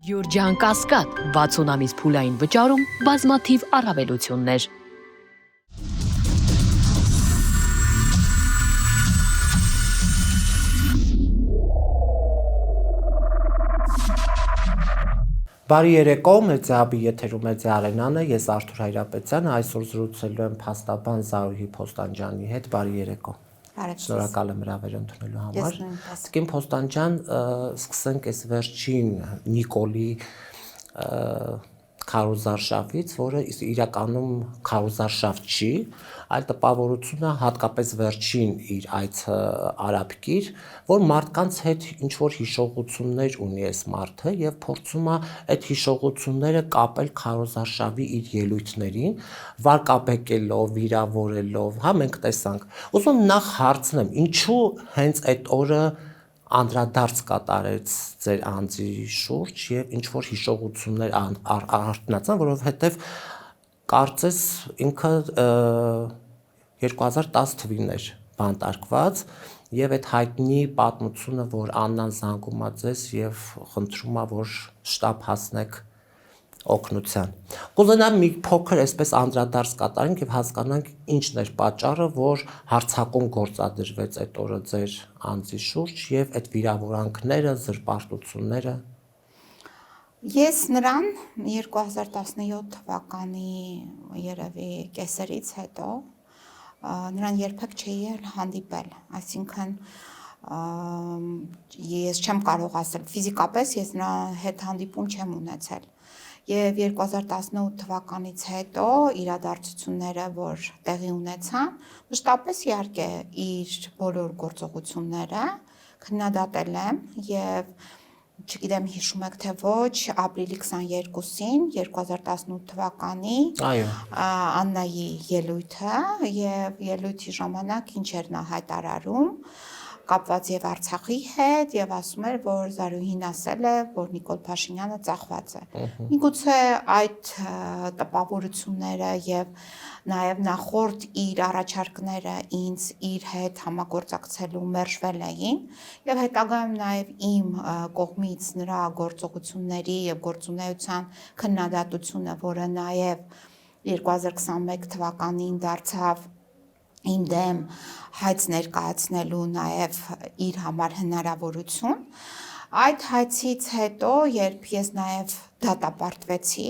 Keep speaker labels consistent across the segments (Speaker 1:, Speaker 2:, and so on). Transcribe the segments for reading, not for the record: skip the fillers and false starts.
Speaker 1: Յուրջան Կասկադ 60 ամիս փուլային վճարում բազմաթիվ առավելություններ։
Speaker 2: Բարի երեկո, Մեծաբի եթերում է Արենանը, ես Արթուր Հայրապետյան, այսօր զրուցելու եմ փաստաբան Զարուհի Փոստանջյանի հետ, բարի երեկո։ Շնորհակալ եմ հրավեր ընդունելու համար։ Տիկին Փոստանջյան, սկսենք այս վերջին Նիկոլի քարոզարշավից, որը իրականում քարոզարշավ չի, այլ տպավորությունը հատկապես վերջին իր այդ արաբկիր, որ մարդկանց հետ ինչ-որ հիշողություններ ունի այս մարդը և փորձում է այդ հիշողությունները կապել քարոզարշավի իր ելույթներին, վարկաբեկելով, վիրավորելով, հա մենք տեսանք։ Ուզում նախ հարցնեմ, ինչու հենց այդ օրը անդրադարձ կատարեց ձեր անձի շուրջ և ինչ-որ հիշողություններ արթնացան, որովհետև կարծես ինքը 2010 թվին էր բանտարկված և այդ հայտնի պատմությունը, որ Աննան զանգում է ձեզ և խնդրում է, որ շտապ հասնեք օգնության։ Կուզենամ մի փոքր այսպես անդրադարձ կատարենք և հասկանանք ինչն էր պատճառը, որ հարձակում գործադրվեց այդ օրը ձեր անձի շուրջ և այդ վիրավորանքները, զրպարտությունները։
Speaker 3: Ես նրան 2017 թվականի երևի կեսերից հետո նրան երբեք չէի հանդիպել, այսինքն ես չեմ կարող ասել ֆիզիկապես ես նրա հետ հանդիպում չեմ ունեցել և 2018 թվականից հետո իրադարձությունները, որ տեղի ունեցան, մշտապես իհարկե իր բոլոր գործողությունները քննադատել եմ և չգիտեմ հիշում եք թե ոչ, ապրիլի 22-ին 2018 թվականի Աննայի ելույթը և ելույթի ժամանակ ինչ էր նա հայտարարում, կապված և Արցախի հետ և ասում էր, որ Զարուհին ասել է, որ Նիկոլ Փաշինյանը ծախված է։ Միգուցե այդ տպավորությունները և նաև նախորդ իր առաջարկները ինձ իր հետ համագործակցելու մերժվել էին և հետագայում նաև իմ կողմից նրա գործողությունների և գործունեության քննադատությունը, որը նաև 2021 թվականին դարձավ իմ դեմ հայց ներկայացնելու նաև իր համար հնարավորություն, այդ հայցից հետո, երբ ես նաև դատապարտվեցի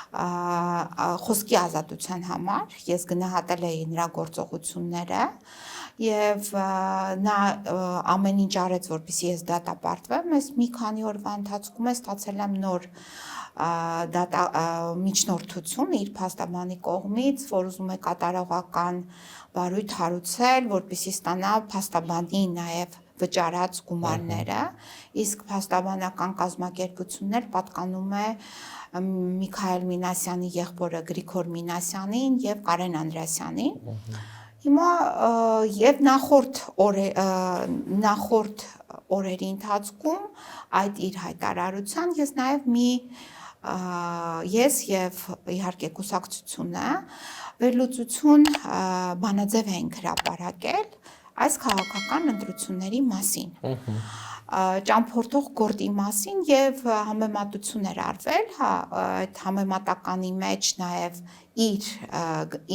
Speaker 3: խոսքի ազատության համար, ես գնահատել էի նրա գործողությունները և նա ամեն ինչ արեց, որպեսզի ես դատապարտվեմ, ես մի քանի օրվա ընթացքում ստացել եմ նոր միջնորդություն իր փաստաբանի կողմից, որ ուզում է կատարողական բարույթ հարուցել, որպեսզի ստանա փաստաբանի նաև վճարած գումարները, իսկ փաստաբանական կազմակերպությունն էլ պատկանում է Միքայել Մինասյանի եղբորը Գրիգոր Մինասյանին և Կարեն Անդրեասյանին։ Հիմա և նախորդ օրերի ընթացքում այդ իր հայտարարության ես նաև ես և իհարկե կուսակցությունը վերլուծություն բանաձև էինք հրապարակել այս քաղաքական ընտրությունների մասին, ճամփորդող գորտի մասին և համեմատություն էր արվել, այդ համեմատականի մեջ նաև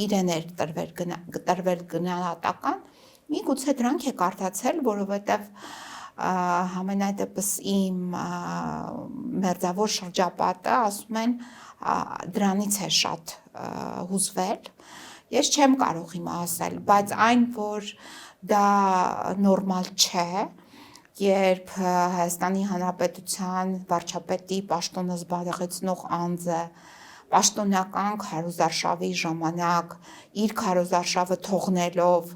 Speaker 3: իրեն էր տրվել գնահատական, միգուցե դրանք եք արդացել, որովհետև համենայնդեպս իմ մերձավոր շրջապատը ասում են դրանից է շատ հուզվել, ես չեմ կարող հիմա ասել, բայց այն, որ դա նորմալ չէ, երբ Հայաստանի Հանրապետության վարչապետի պաշտոնը զբաղեցնող անձը պաշտոնական քարոզարշավի ժամանակ իր քարոզարշավը թողնելով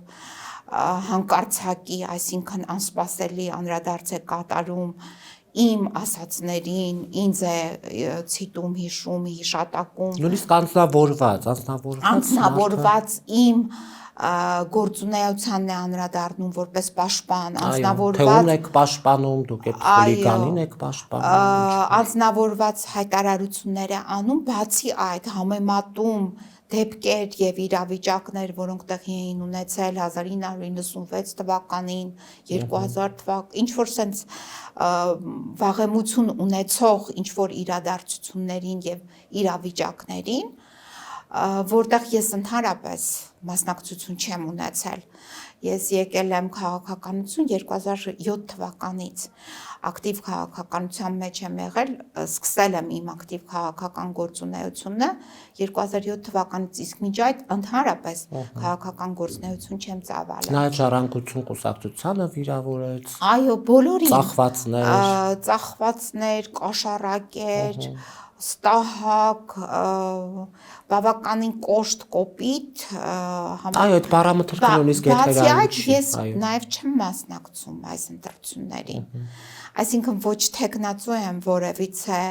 Speaker 3: հանկարծակի, այսինքն անսպասելի անդրադարձ է կատարում իմ ասածներին, ինձ է ցիտում, հիշում, հիշատակում,
Speaker 2: նույնիսկ անձնավորված
Speaker 3: իմ գործունեությանն է անդրադառնում որպես պաշտպան,
Speaker 2: թեուն եք պաշտպանում, դուք եք խուլիգանին եք պաշտպանում,
Speaker 3: անձնավորված հայտարարություններ է անում, բացի այդ համեմատում դեպքեր եւ իրավիճակներ, որոնք տեղի էին ունեցել 1996 թվականին, 2000 թվականին, ինչ որ sense վաղեմություն ունեցող ինչ որ իրադարձություններին եւ իրավիճակներին, որտեղ ես ընդհանրապես մասնակցություն չեմ ունեցել։ Ես եկել եմ քաղաքականություն 2007 թվականից, ակտիվ քաղաքականության մեջ եմ եղել, սկսել եմ իմ ակտիվ քաղաքական գործունեությունը 2007 թվականից, իսկ մինչ այդ ընդհանրապես քաղաքական գործունեություն չեմ ծավալել։
Speaker 2: Նայած ժառանգություն կուսակցությանը վիրավորեց։
Speaker 3: Այո, բոլորին։
Speaker 2: Ծախվածներ,
Speaker 3: կաշառակեր, ստահակ, բավականին կոշտ կոպիտ
Speaker 2: Այո, այդ բառամթերքը նույնիսկ
Speaker 3: բացի այդ ես նաև չեմ մասնակցում այս ընտրություններին, այսինքն ոչ թեկնածու եմ որևիցե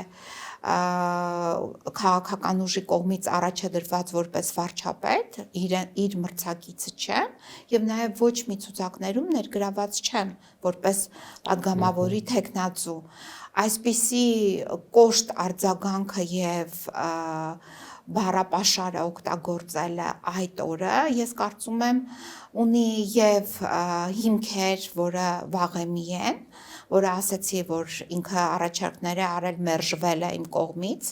Speaker 3: քաղաքական ուժի կողմից առաջ է դրված որպես վարչապետ, իր մրցակիցը չեմ եւ նաեւ ոչ մի ցուցակներում ներգրաված չեմ որպես падգամավորի թեկնածու։ Այսպիսի կոշտ արձագանքը եւ բառապաշարը օգտագործելը այդ օրը ես կարծում եմ ունի եւ հիմքեր, որը վաղեմի են, որը ասացի, որ ինքը առաջարկներ է արել մերժվել է իմ կողմից,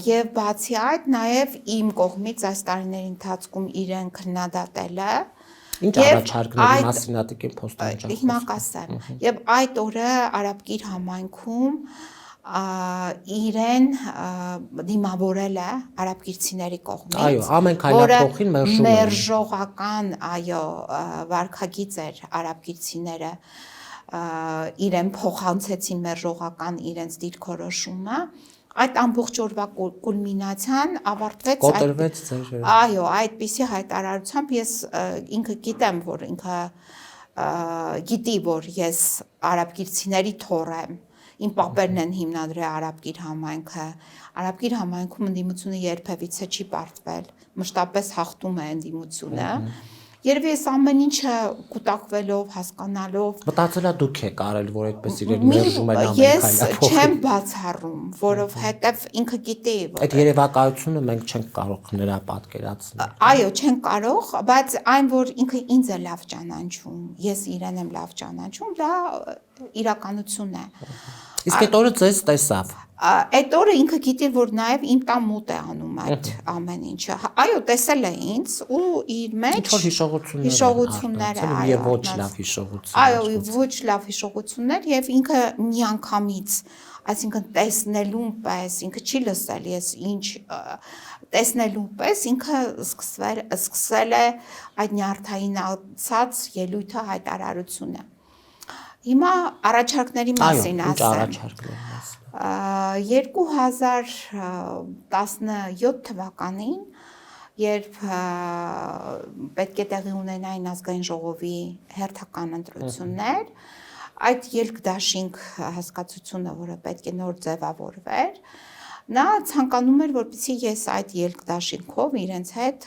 Speaker 3: եւ բացի այդ նաեւ իմ կողմից այս տարիների ընթացքում իրեն քննադատել է
Speaker 2: Ինչ առաջարկների մասին ատիկ են փոստանջան։
Speaker 3: Հիմա կասեմ, եւ այդ օրը Արաբկիր համայնքում իրեն դիմավորել է արաբկիրցիների կողմից։
Speaker 2: Այո, ամեն քայլափոխին
Speaker 3: մերժողական, այո, վարքագիծ էր արաբկիրցիները իրեն փոխանցեցին մերժողական իրենց դիրքորոշումը։ Այդ ամբողջ օրվա կուլմինացիան ավարտվեց
Speaker 2: կոտրվեց ձեր։
Speaker 3: Այո, այդպիսի հայտարարությամբ ես ինքը գիտեմ, որ ինքը գիտի, որ ես արաբկիրցիների թոռ եմ։ Իմ պապերն են հիմնադրել Արաբկիր համայնքը։ Արաբկիր համայնքում ընդդիմությունը երբևիցե չի պարտվել, մշտապես հաղթում է ընդդիմությունը։ Երևի ես ամեն ինչը կուտակվելով, հասկանալով
Speaker 2: մտածելա դուք եք արել, որ այդպես իրեն մերժում են ամեն
Speaker 3: Ես
Speaker 2: քայլափոխին։
Speaker 3: չեմ բացառում, որովհետև ինքը գիտի։
Speaker 2: Այդ երևակայությունը մենք չենք կարող նրա պատկերացնել։
Speaker 3: Այո, չենք կարող, բայց այն, որ ինքը ինձ է լավ ճանաչում, ես իրեն եմ լավ ճանաչում, դա իրականություն է։
Speaker 2: Իսկ այդ օրը ձեզ տեսավ։
Speaker 3: Այդ օրը ինքը գիտի, որ նաև իմ տան մոտ է անում այդ ամեն ինչը։ Այո, տեսել է ինձ ու իր մեջ
Speaker 2: ինչ-որ
Speaker 3: հիշողություններ է,
Speaker 2: այո, ոչ լավ հիշողություններ։
Speaker 3: Այո, ոչ լավ հիշողություններ եւ ինքը միանգամից, այսինքն տեսնելուն պես, ինքը չի լսել ես ինչ տեսնելուն պես ինքը սկսել է այդ նյարդայինացած ելույթը հայտարարությունը։ Հիմա առաջարկների մասին ասեմ։ 2017 թվականին, երբ պետք է տեղի ունենային ազգային ժողովի հերթական ընտրություններ, այդ ելքդաշինք հասկացությունը, որը պետք է նոր ձևավորվեր, նա ցանկանում էր, որպեսզի ես այդ ելքդաշինքով իրենց հետ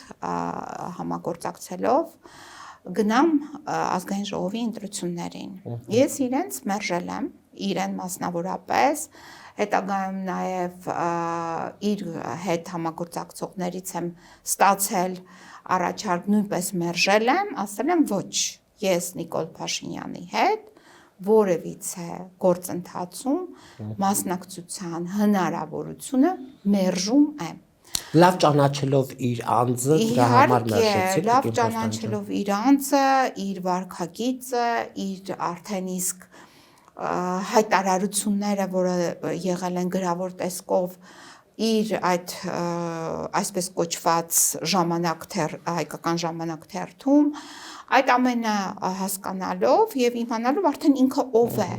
Speaker 3: համագործակցելով գնամ ազգային ժողովի ընտրություններին։ Ես իրենց մերժել եմ, իրեն մասնավորապես, հետագայում նաև իր հետ համագործակցողներից եմ ստացել առաջարկ, նույնպես մերժել եմ, ասել եմ ոչ, ես Նիկոլ Փաշինյանի հետ որևիցե գործընթացում մասնակցության հնարավորությունը մերժում եմ։
Speaker 2: Լավ ճանաչելով իր անձը, դրա համար մերժեցիք։
Speaker 3: Լավ ճանաչելով իր անձը, իր վարքագիծը, իր արդեն իսկ հայտարարությունները, որը եղել են գրավոր տեսքով իր այդ այսպես կոչված հայկական ժամանակթերթում, այդ ամենը հասկանալով եւ իմանալով արդեն ինքը ով է։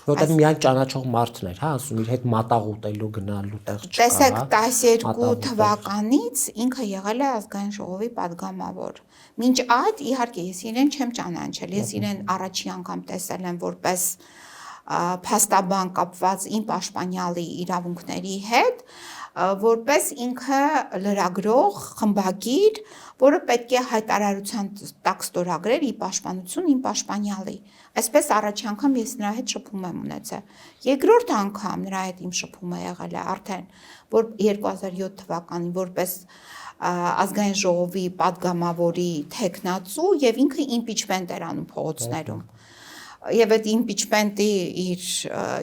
Speaker 2: Որտեղ միայն ճանաչող մարդն էր, հա, ասում իր հետ մատաղ ուտելու գնալու տեղ չկա։
Speaker 3: Տեսեք, 12 թվականից ինքը եղել է ազգային ժողովի падգամավոր։ Մինչ այդ իհարկե ես իրեն չեմ ճանաչել, ես իրեն առաջի անգամ տեսել եմ որպես փաստաբան կապված իմ պաշտպանյալի իրավունքների հետ, որպես ինքը լրագրող, խմբագիր, որը պետք է հայտարարության տակ ստորագրեր իր պաշտպանություն իմ պաշտպանյալի։ Այսպես առաջին անգամ ես նրա հետ շփում եմ ունեցել։ Երկրորդ անգամ նրա հետ իմ շփումը եղել է արդեն որ 2007 թվականին որպես ազգային ժողովի падգամավորի թեկնածու եւ ինքը իմպիչմենտ էր անում փողոցներում։ Եվ այդ իմպիչմենտի իր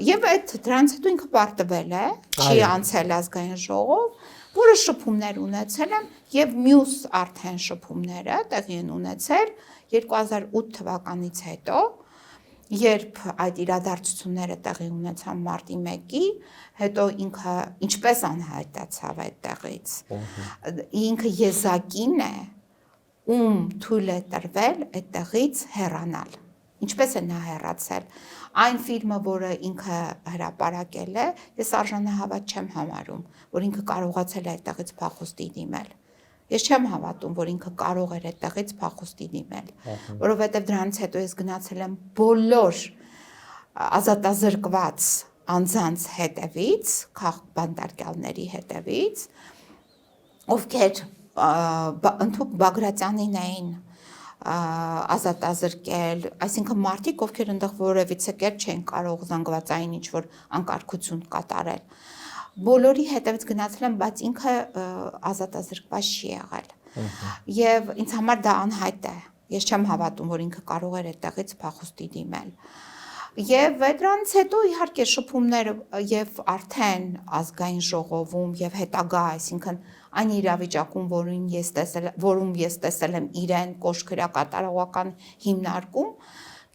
Speaker 3: եւ այդ դրանից հետո ինքը պարտվել է, չի անցել ազգային ժողով, որը շփումներ ունեցել են եւ մյուս արդեն շփումները տեղի են ունեցել 2008 թվականից հետո, երբ այդ իրադարձությունները տեղի ունեցան մարտի 1-ի, հետո ինքը ինչպես անհայտացավ այդտեղից։ Ինքը եզակին է, ում թույլ է տրվել այդտեղից հեռանալ։ Ինչպես է նա հեռացել։ Այն ֆիլմը, որը ինքը հրապարակել է, ես արժանահավատ չեմ համարում, որ ինքը կարողացել է այդտեղից փախուստի դիմել։ Ես չեմ հավատում, որ ինքը կարող էր այդտեղից փախուստի դիմել, որովհետև դրանից հետո ես գնացել եմ բոլոր ազատազրկված անձանց հետևից, քաղաքբանտարկյալների հետևից, ովքեր ընդհանուր Բագրատյանին էին ազատազրկել, այսինքն մարդիկ, ովքեր այնտեղ որևիցե կերպ չեն կարող զանգվածային ինչ-որ անկարգություն կատարել։ Բոլորի հետևից գնացել եմ, բայց ինքը ազատազրկված չի եղել։ Եվ ինձ համար դա անհայտ է։ Ես չեմ հավատում, որ ինքը կարող էր այդտեղից փախուստի դիմել։ Եվ դրանից հետո իհարկե շփումները եւ արդեն ազգային ժողովում եւ հետագա, այսինքն այն իրավիճակում, որում ես տեսել եմ իրեն կոշկրակատարողական հիմնարկում,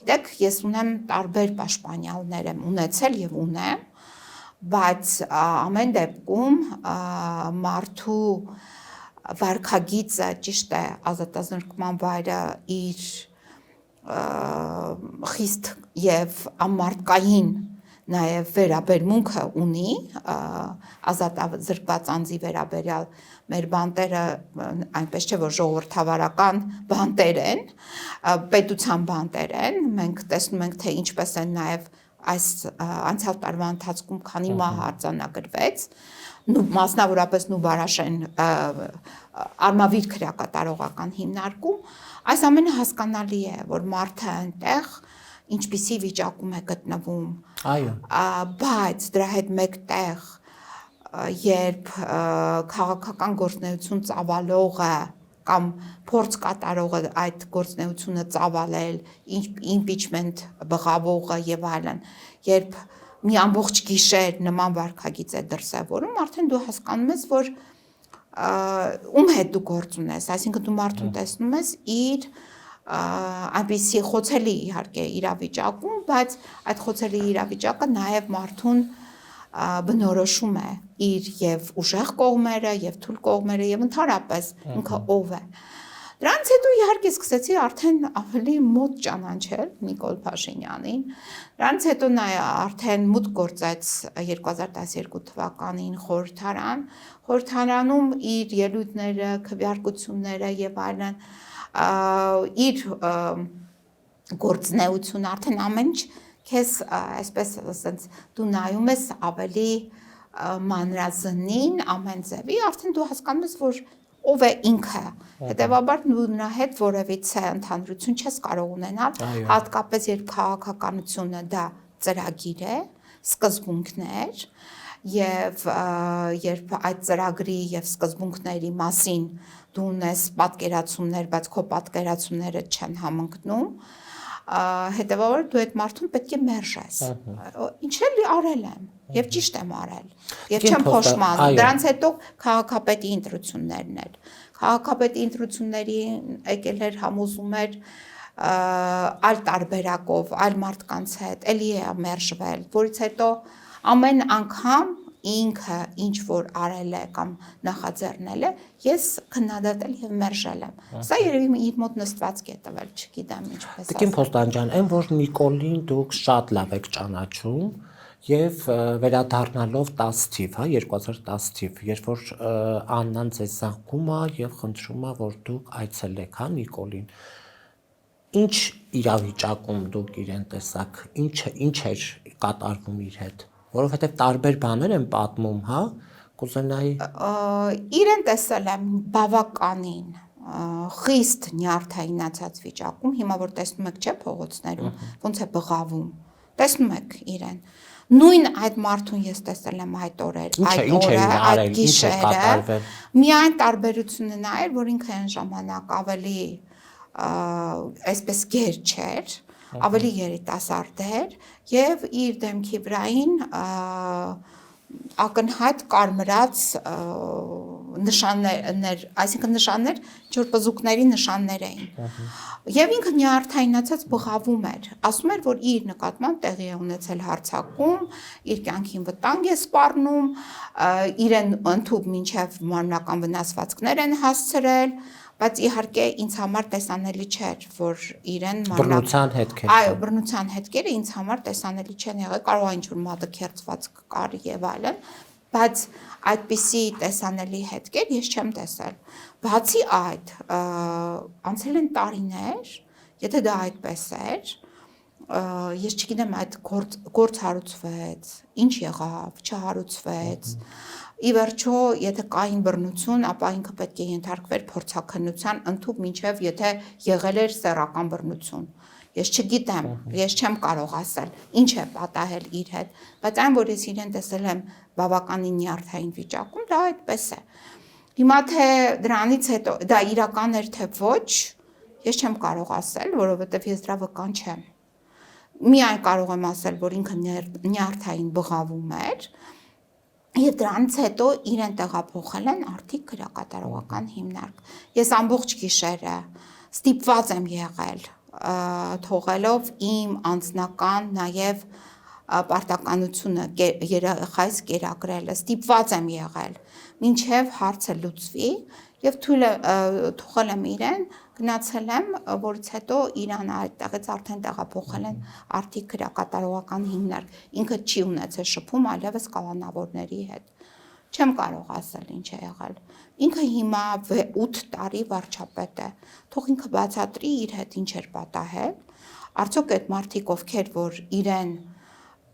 Speaker 3: գիտեք, ես ունեմ տարբեր պաշտպանյալներ եմ ունեցել եւ ունեմ, բայց ամեն դեպքում մարդու վարքագիծը ճիշտ է, ազատազրկման վայրը իր խիստ եւ ամարտկային նաև վերաբերմունքը ունի ազատազրկված անձի վերաբերյալ մեր բանտերը այնպես չէ որ ժողովրդավարական բանտեր են, պետության բանտեր են, մենք տեսնում ենք թե ինչպես են նաև այս անցյալ տարվա ընթացքում քանի մահ արձանագրվեց, մասնավորապես Նուբարաշեն արմավիր քրեակատարողական հիմնարկում, այս ամենը հասկանալի է, որ մարդը այնտեղ ինչպիսի վիճակում է գտնվում, բայց դրա հետ մեկտեղ, երբ քաղաքական գործունեություն ծավալողը կամ փորձ կատարողը այդ գործունեությունը ծավալել, impeachment բղավողը եւ այլն, երբ մի ամբողջ գիշեր նման վարքագիծ է դրսևորում, արդեն դու հասկանում ես, որ ում հետ դու գործ ունես, այսինքն դու մարդուն տեսնում ես իր այնպիսի խոցելի իհարկե իրավիճակում, բայց այդ խոցելի իրավիճակը նաև մարդուն բնորոշում է իր եւ ուժեղ կողմերը եւ թույլ կողմերը եւ ընդհանրապես ինքը ով է։ Դրանից հետո իհարկե սկսեցի արդեն ավելի մոտ ճանաչել Նիկոլ Փաշինյանին։ Դրանից հետո նա արդեն մուտք գործեց 2012 թվականին խորհրդարան։ Խորհրդարանում իր ելույթները, քվեարկությունները եւ այլն իր գործնեությունը արդեն ամեն ինչ քեզ այսպես ասած դու նայում ես ավելի մանրազնին ամեն ձևի, արդեն դու հասկանում ես, որ ով է ինքը, հետևաբար դու նրա հետ որևիցե ընդհանրություն չես կարող ունենալ, հատկապես երբ քաղաքականությունը դա ծրագիր է, սկզբունքներ, եւ երբ այդ ծրագրի եւ սկզբունքների մասին դու ունես պատկերացումներ, բայց քո պատկերացումները չեն համընկնում, հետևաբար դու այդ մարդուն պետք է մերժես։ Ինչ էլ արել եմ եւ ճիշտ եմ արել եւ չեմ փոշմանում։ Դրանից հետո քաղաքապետի ընտրություններն էլ։ Քաղաքապետի ընտրությունների եկել էր համոզում էր այլ տարբերակով, այլ մարդկանց հետ, էլի է մերժվել, որից հետո ամեն անգամ ինքը ինչ որ արել է կամ նախաձեռնել է, ես քննադատել եւ մերժել եմ։ Սա երևի իր մոտ նստված կետվել, չգիտեմ ինչպես ասել։
Speaker 2: Տիկին Փոստանջան, այն որ Նիկոլին դուք շատ լավ եք ճանաչում եւ վերադառնալով 10 թիվ, հա, 2010 թիվ, երբ որ Աննան ձեզ զանգում է եւ խնդրում է, որ դուք այցելեք, հա, Նիկոլին։ Ինչ իրավիճակում դուք իրեն տեսաք, ինչ էր կատարվում իր հետ, որովհետև տարբեր բաներ են պատմում, հա, կուզենայի
Speaker 3: իրեն տեսել եմ բավականին խիստ նյարդայնացած վիճակում, հիմա որ տեսնում եք չէ փողոցներում, ոնց է բղավում, տեսնում եք իրեն։ Նույն այդ մարդուն ես տեսել եմ այդ օրը, այդ գիշերը, միայն տարբերությունը նա էր, որ ինքը այն ժամանակ ավելի այսպես գեր չէր, ավելի երիտասարդ էր եւ իր դեմքի վրային ակնհայտ կարմրած նշաններ, այսինքն նշաններ, ինչ որ բզուկների նշաններ էին։ Եվ ինքը նյարդայնացած բղավում էր, ասում էր, որ իր նկատմամբ տեղի է ունեցել հարձակում, իր կյանքին վտանգ է սպառնում, իրեն ընդհուպ մինչև մարմնական վնասվածքներ են հասցրել, բայց իհարկե ինձ համար տեսանելի չէր, որ իրեն
Speaker 2: բռնության հետքեր։
Speaker 3: Այո, բռնության հետքերը ինձ համար տեսանելի չեն եղել, կարող է ինչ-որ մատը քերծված կար եւ այլն, բայց այդպիսի տեսանելի հետքեր ես չեմ տեսել։ Բացի այդ, անցել են տարիներ, եթե դա այդպես էր, ես չգիտեմ այդ գործ հարուցվեց, ինչ եղավ, չհարուցվեց։ Ի վերջո, եթե կային բռնություն, ապա ինքը պետք է ենթարկվեր փորձաքննության, ընդհուպ մինչև եթե եղել էր սեռական բռնություն։ Ես չգիտեմ, ես չեմ կարող ասել, ինչ է պատահել իր հետ, բայց այն, որ ես իրեն տեսել եմ բավականին նյարդային վիճակում, դա այդպես է։ Հիմա թե դրանից հետո դա իրական էր թե ոչ, ես չեմ կարող ասել, որովհետև ես դրա վկան չեմ։ Միայն կարող եմ ասել, որ ինքը նյարդային բղավում էր, եւ դրանից հետո իրեն տեղափոխել են արդի քրեակատարողական հիմնարկ։ Ես ամբողջ գիշերը ստիպված եմ եղել թողելով իմ անձնական նաև պարտականությունը երեխայիս կերակրելը, ստիպված եմ եղել, մինչև հարցը լուծվի եւ թողել եմ իրեն, գնացել եմ, որից հետո իրան այդտեղից արդեն տեղափոխել են արդի քրեակատարողական հիմնարկ։ Ինքը չի ունեցել շփում այլևս կալանավորների հետ։ Չեմ կարող ասել ինչ է եղել։ Ինքը հիմա 8 տարի վարչապետ է։ Թող ինքը բացատրի իր հետ ինչ էր պատահել։ Արդյոք այդ մարդիկ, ովքեր որ իրեն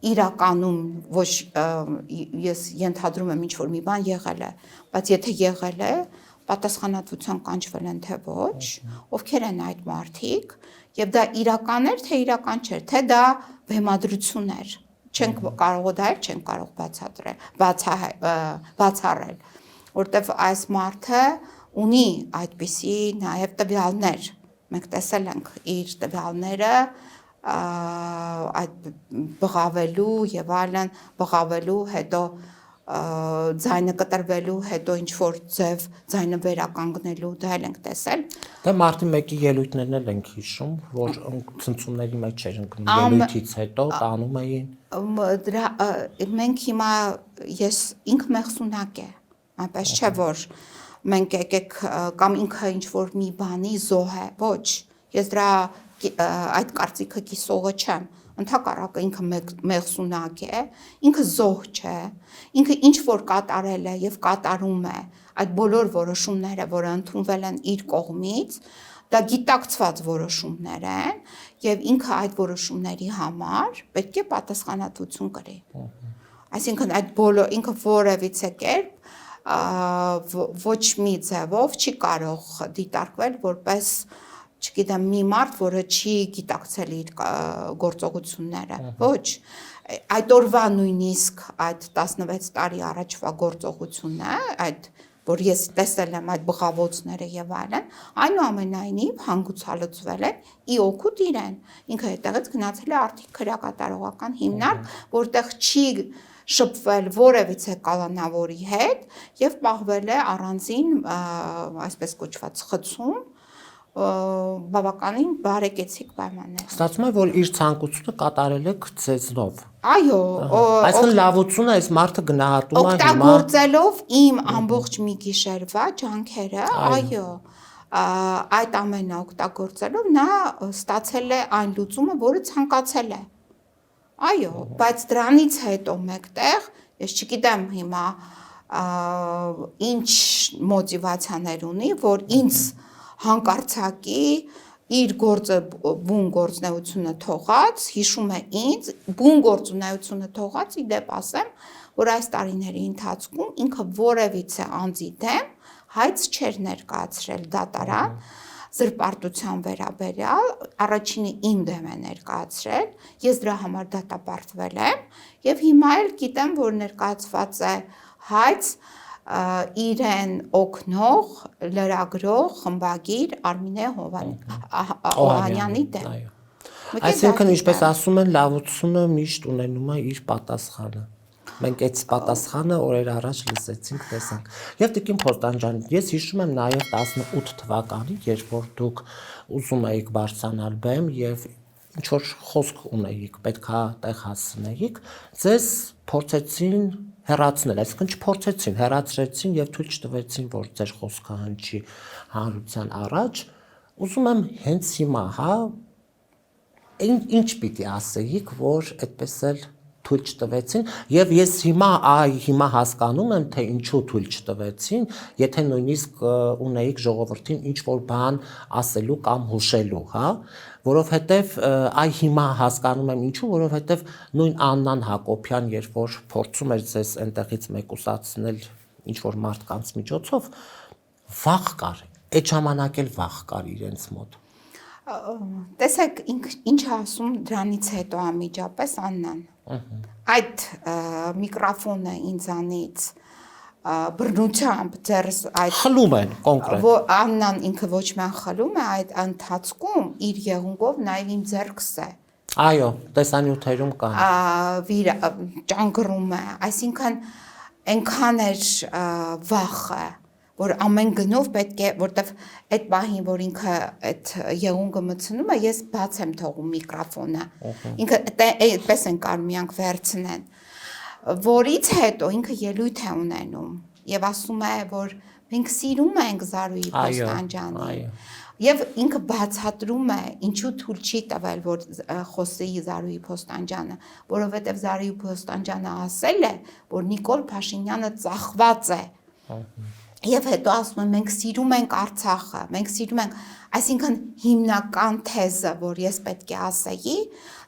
Speaker 3: իրականում ոչ ես ենթադրում եմ ինչ որ մի բան եղել է, բայց եթե եղել է, պատասխանատվության կանչվել են թե ոչ, ովքեր են այդ մարդիկ, եւ դա իրական էր, թե իրական չէր, թե դա բեմադրություն էր։ Չենք կարող դա էլ չենք կարող բացառել, որտեվ այս մարդը ունի այդպիսի նաև տվյալներ։ Մենք տեսել ենք իր տվյալները այդ բղավելու եւ այլն, բղավելու հետո ձայնը կտրվելու հետո ինչ որ ձև ձայնը վերականգնելու դա էլ ենք տեսել։
Speaker 2: Դե մարտի 1-ի ելույթներն էլ ենք հիշում, որ ցնցումների մեջ էր ընկնում ելույթից հետո տանում էին։
Speaker 3: Մենք հիմա ես ինքը մեղսունակ է, այնպես չէ որ մենք եկեք կամ ինքը ինչ որ մի բանի զոհ է, ոչ, ես դրա այդ կարծիքը կիսողը չեմ, ընդհակառակը ինքը մեղսունակ է, ինքը զոհ չէ, ինքը ինչ որ կատարել է եւ կատարում է այդ բոլոր որոշումները, որը ընդունվել են իր կողմից, դա գիտակցված որոշումներ են եւ ինքը այդ որոշումների համար պետք է պատասխանատվություն կրի։ Այսինքն այդ բոլոր ինքը որևիցե կերպ ոչ մի ձևով չի կարող դիտարկվել որպես չգիտեմ մի մարդ, որը չի գիտակցել իր գործողությունները, ոչ, այդ օրվա նույնիսկ այդ 16 տարի առաջվա գործողությունը, այդ որ ես տեսել եմ այդ բղավոցները եւ այլն, այնուամենայնիվ հանգուցալուծվել է ի օգուտ իրեն, ինքը այդտեղից գնացել է արդի քրեակատարողական հիմնարկ, որտեղ չի շփվել որևիցե կալանավորի հետ եւ պահվել է առանձին այսպես կոչված խցում բավականին բարեկեցիկ պայմաններ։
Speaker 2: Ստացվում է, որ իր ցանկությունը կատարել եք ձեզնով։
Speaker 3: Այո,
Speaker 2: այսինքն լավությունը այս մարդը գնահատում է հիմա
Speaker 3: օգտագործելով իմ ամբողջ մի գիշերվա ջանքերը, այո, այդ ամենը օգտագործելով նա ստացել է այն լուծումը, որը ցանկացել է։ Այո, բայց դրանից հետո մեկտեղ, ես չգիտեմ հիմա ինչ մոտիվացիաներ ունի, որ ինձ հանկարծակի իր գործը բուն գործունեությունը թողած, հիշում է ինձ, բուն գործունեությունը թողած, իդեպ ասեմ, որ այս տարիների ընթացքում ինքը որևիցե անձի դեմ հայց չէր ներկայացրել դատարան, զրպարտության վերաբերյալ, առաջինը իմ դեմ է ներկայացրել, ես դրա համար դատապարտվել եմ, եւ հիմա էլ գիտեմ, որ ներկայացված է հայց իրեն օգնող, լրագրող, խմբագիր Արմինե Հովհանյանի դեմ։
Speaker 2: Այսինքն, ինչպես ասում են, լավությունը միշտ ունենում է իր պատասխանը։ Մենք այդ պատասխանը օրեր առաջ լսեցինք, տեսանք։ Եվ Տիկին Փոստան ջան, ես հիշում եմ նաև 18 թվականին, երբ որ դուք ուզում էիք բարձրանալ բեմ եւ ինչ որ խոսք ունեիք, պետքա տեղ հասնեիք, ձեզ փորձեցին հեռացնել, այսինքն չփորձեցին, հեռացրեցին եւ թույլ չտվեցին, որ ձեր խոսքը հնչի հանրության առաջ։ Ուզում եմ հենց հիմա, հա, ինչ պիտի ասեիք, որ այդպես էլ թույլ չտվեցին, եւ ես հիմա հասկանում եմ, թե ինչու թույլ չտվեցին, եթե նույնիսկ ունեիք ժողովրդին ինչ որ բան ասելու կամ հուշելու, հա, որովհետեւ հիմա հասկանում եմ ինչու, որովհետեւ նույն Աննան Հակոբյան, երբ որ փորձում էր ձեզ այնտեղից մեկուսացնել ինչ որ մարդկանց միջոցով, վախ կար, այդ ժամանակ էլ վախ կար իրենց մոտ։
Speaker 3: Տեսեք, ինչ ասում դրանից հետո անմիջապես Աննան։ Այդ միկրոֆոնը ինձանից բռնությամբ ձեռս այդ
Speaker 2: խլում են կոնկրետ։
Speaker 3: Աննան ինքը ոչ միայն խլում է, այդ ընթացքում իր եղունգով նաև իմ ձեռքս է։
Speaker 2: Այո, տեսանյութերում կան։
Speaker 3: Ճանկռում է, այսինքն այնքան էր վախը, որ ամեն գնով պետք է, որտեվ այդ պահին, որ ինքը այդ եղունգը մտցնում է, ես բաց եմ թողում միկրոֆոնը։ Ինքը այդպես են կարում իրանք վերցնեն, որից հետո ինքը ելույթ է ունենում եւ ասում է, որ մենք սիրում ենք Զարուհի Փոստանջյանին։ Եվ ինքը բացատրում է, ինչու թույլ չի տվել, որ խոսի Զարուհի Փոստանջյանը, որովհետեւ Զարուհի Փոստանջյանը ասել է, որ Նիկոլ Փաշինյանը ծախված է։ Եվ հետո ասում են, մենք սիրում ենք Արցախը, մենք սիրում ենք, այսինքն հիմնական թեզը, որ ես պետք է ասեի,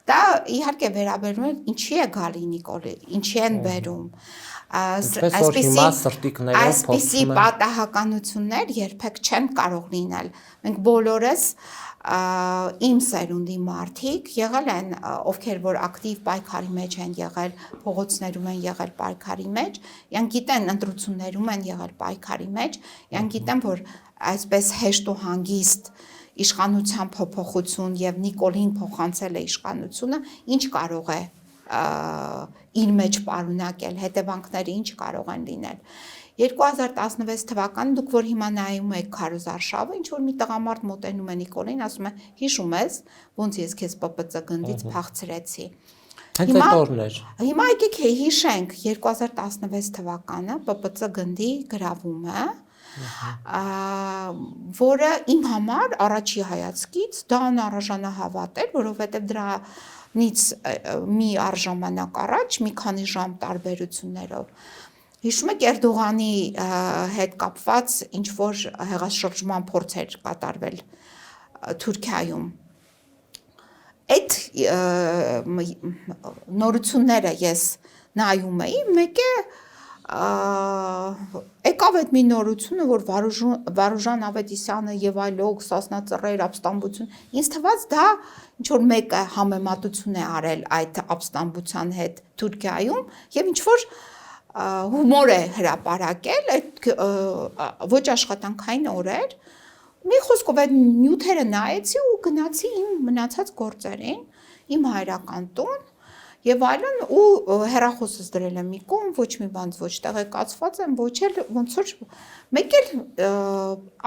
Speaker 3: դա իհարկե վերաբերում է ինչի է գալի Նիկոլը, ինչի են բերում։ Այսպիսի պատահականություններ երբեք չեն կարող լինել։ Մենք բոլորս իմ սերունդի մարդիկ եղել են, ովքեր որ ակտիվ պայքարի մեջ են եղել, փողոցներում են եղել պայքարի մեջ, յանք գիտեն ընտրություններում են եղել պայքարի մեջ, յանք գիտեն, որ այսպես հեշտ ու հանգիստ իշխանության փոփոխություն եւ Նիկոլին փոխանցել է իշխանությունը, ինչ կարող է իր մեջ պարունակել, հետևանքները ինչ կարող են լինել։ 2016 թվականին դուք որ հիմա նայում եք քարոզարշավը, ինչ որ մի տղամարդ մոտենում է Նիկոլին, ասում է՝ հիշում ես, ոնց ես քեզ ՊՊՑ գնդից փախցրեցի։ Հիմա եկեք հիշենք 2016 թվականը ՊՊՑ գնդի գրավումը, որը իմ համար առաջի հայացքից դա անարժանահավատ էր, որովհետև դրանից մի առժամանակ առաջ մի քանի ժամ տարբերություններով հիշում եք Էրդողանի հետ կապված ինչ որ հեղաշրջման փորձեր կատարվել Թուրքիայում։ Այդ նորությունները ես նայում էի, մեկ է եկավ այդ մի նորությունը, որ Վարուժան Ավետիսյանը եւ այլոք Սասնա Ծռեր ապստամբություն, ինձ թվաց դա ինչ որ մեկը համեմատություն է արել այդ ապստամբության հետ Թուրքիայում եւ ինչ որ հումոր է հրապարակել այդ ոչ աշխատանքային օրեր, մի խոսքով այդ նյութերը նայեցի ու գնացի իմ մնացած գործերին, իմ հայրական տուն եւ այլն ու հեռախոսս դրել եմ մի կողմ, ոչ մի բան ոչ տեղեկացված եմ, ոչ էլ ոնց որ մեկ էլ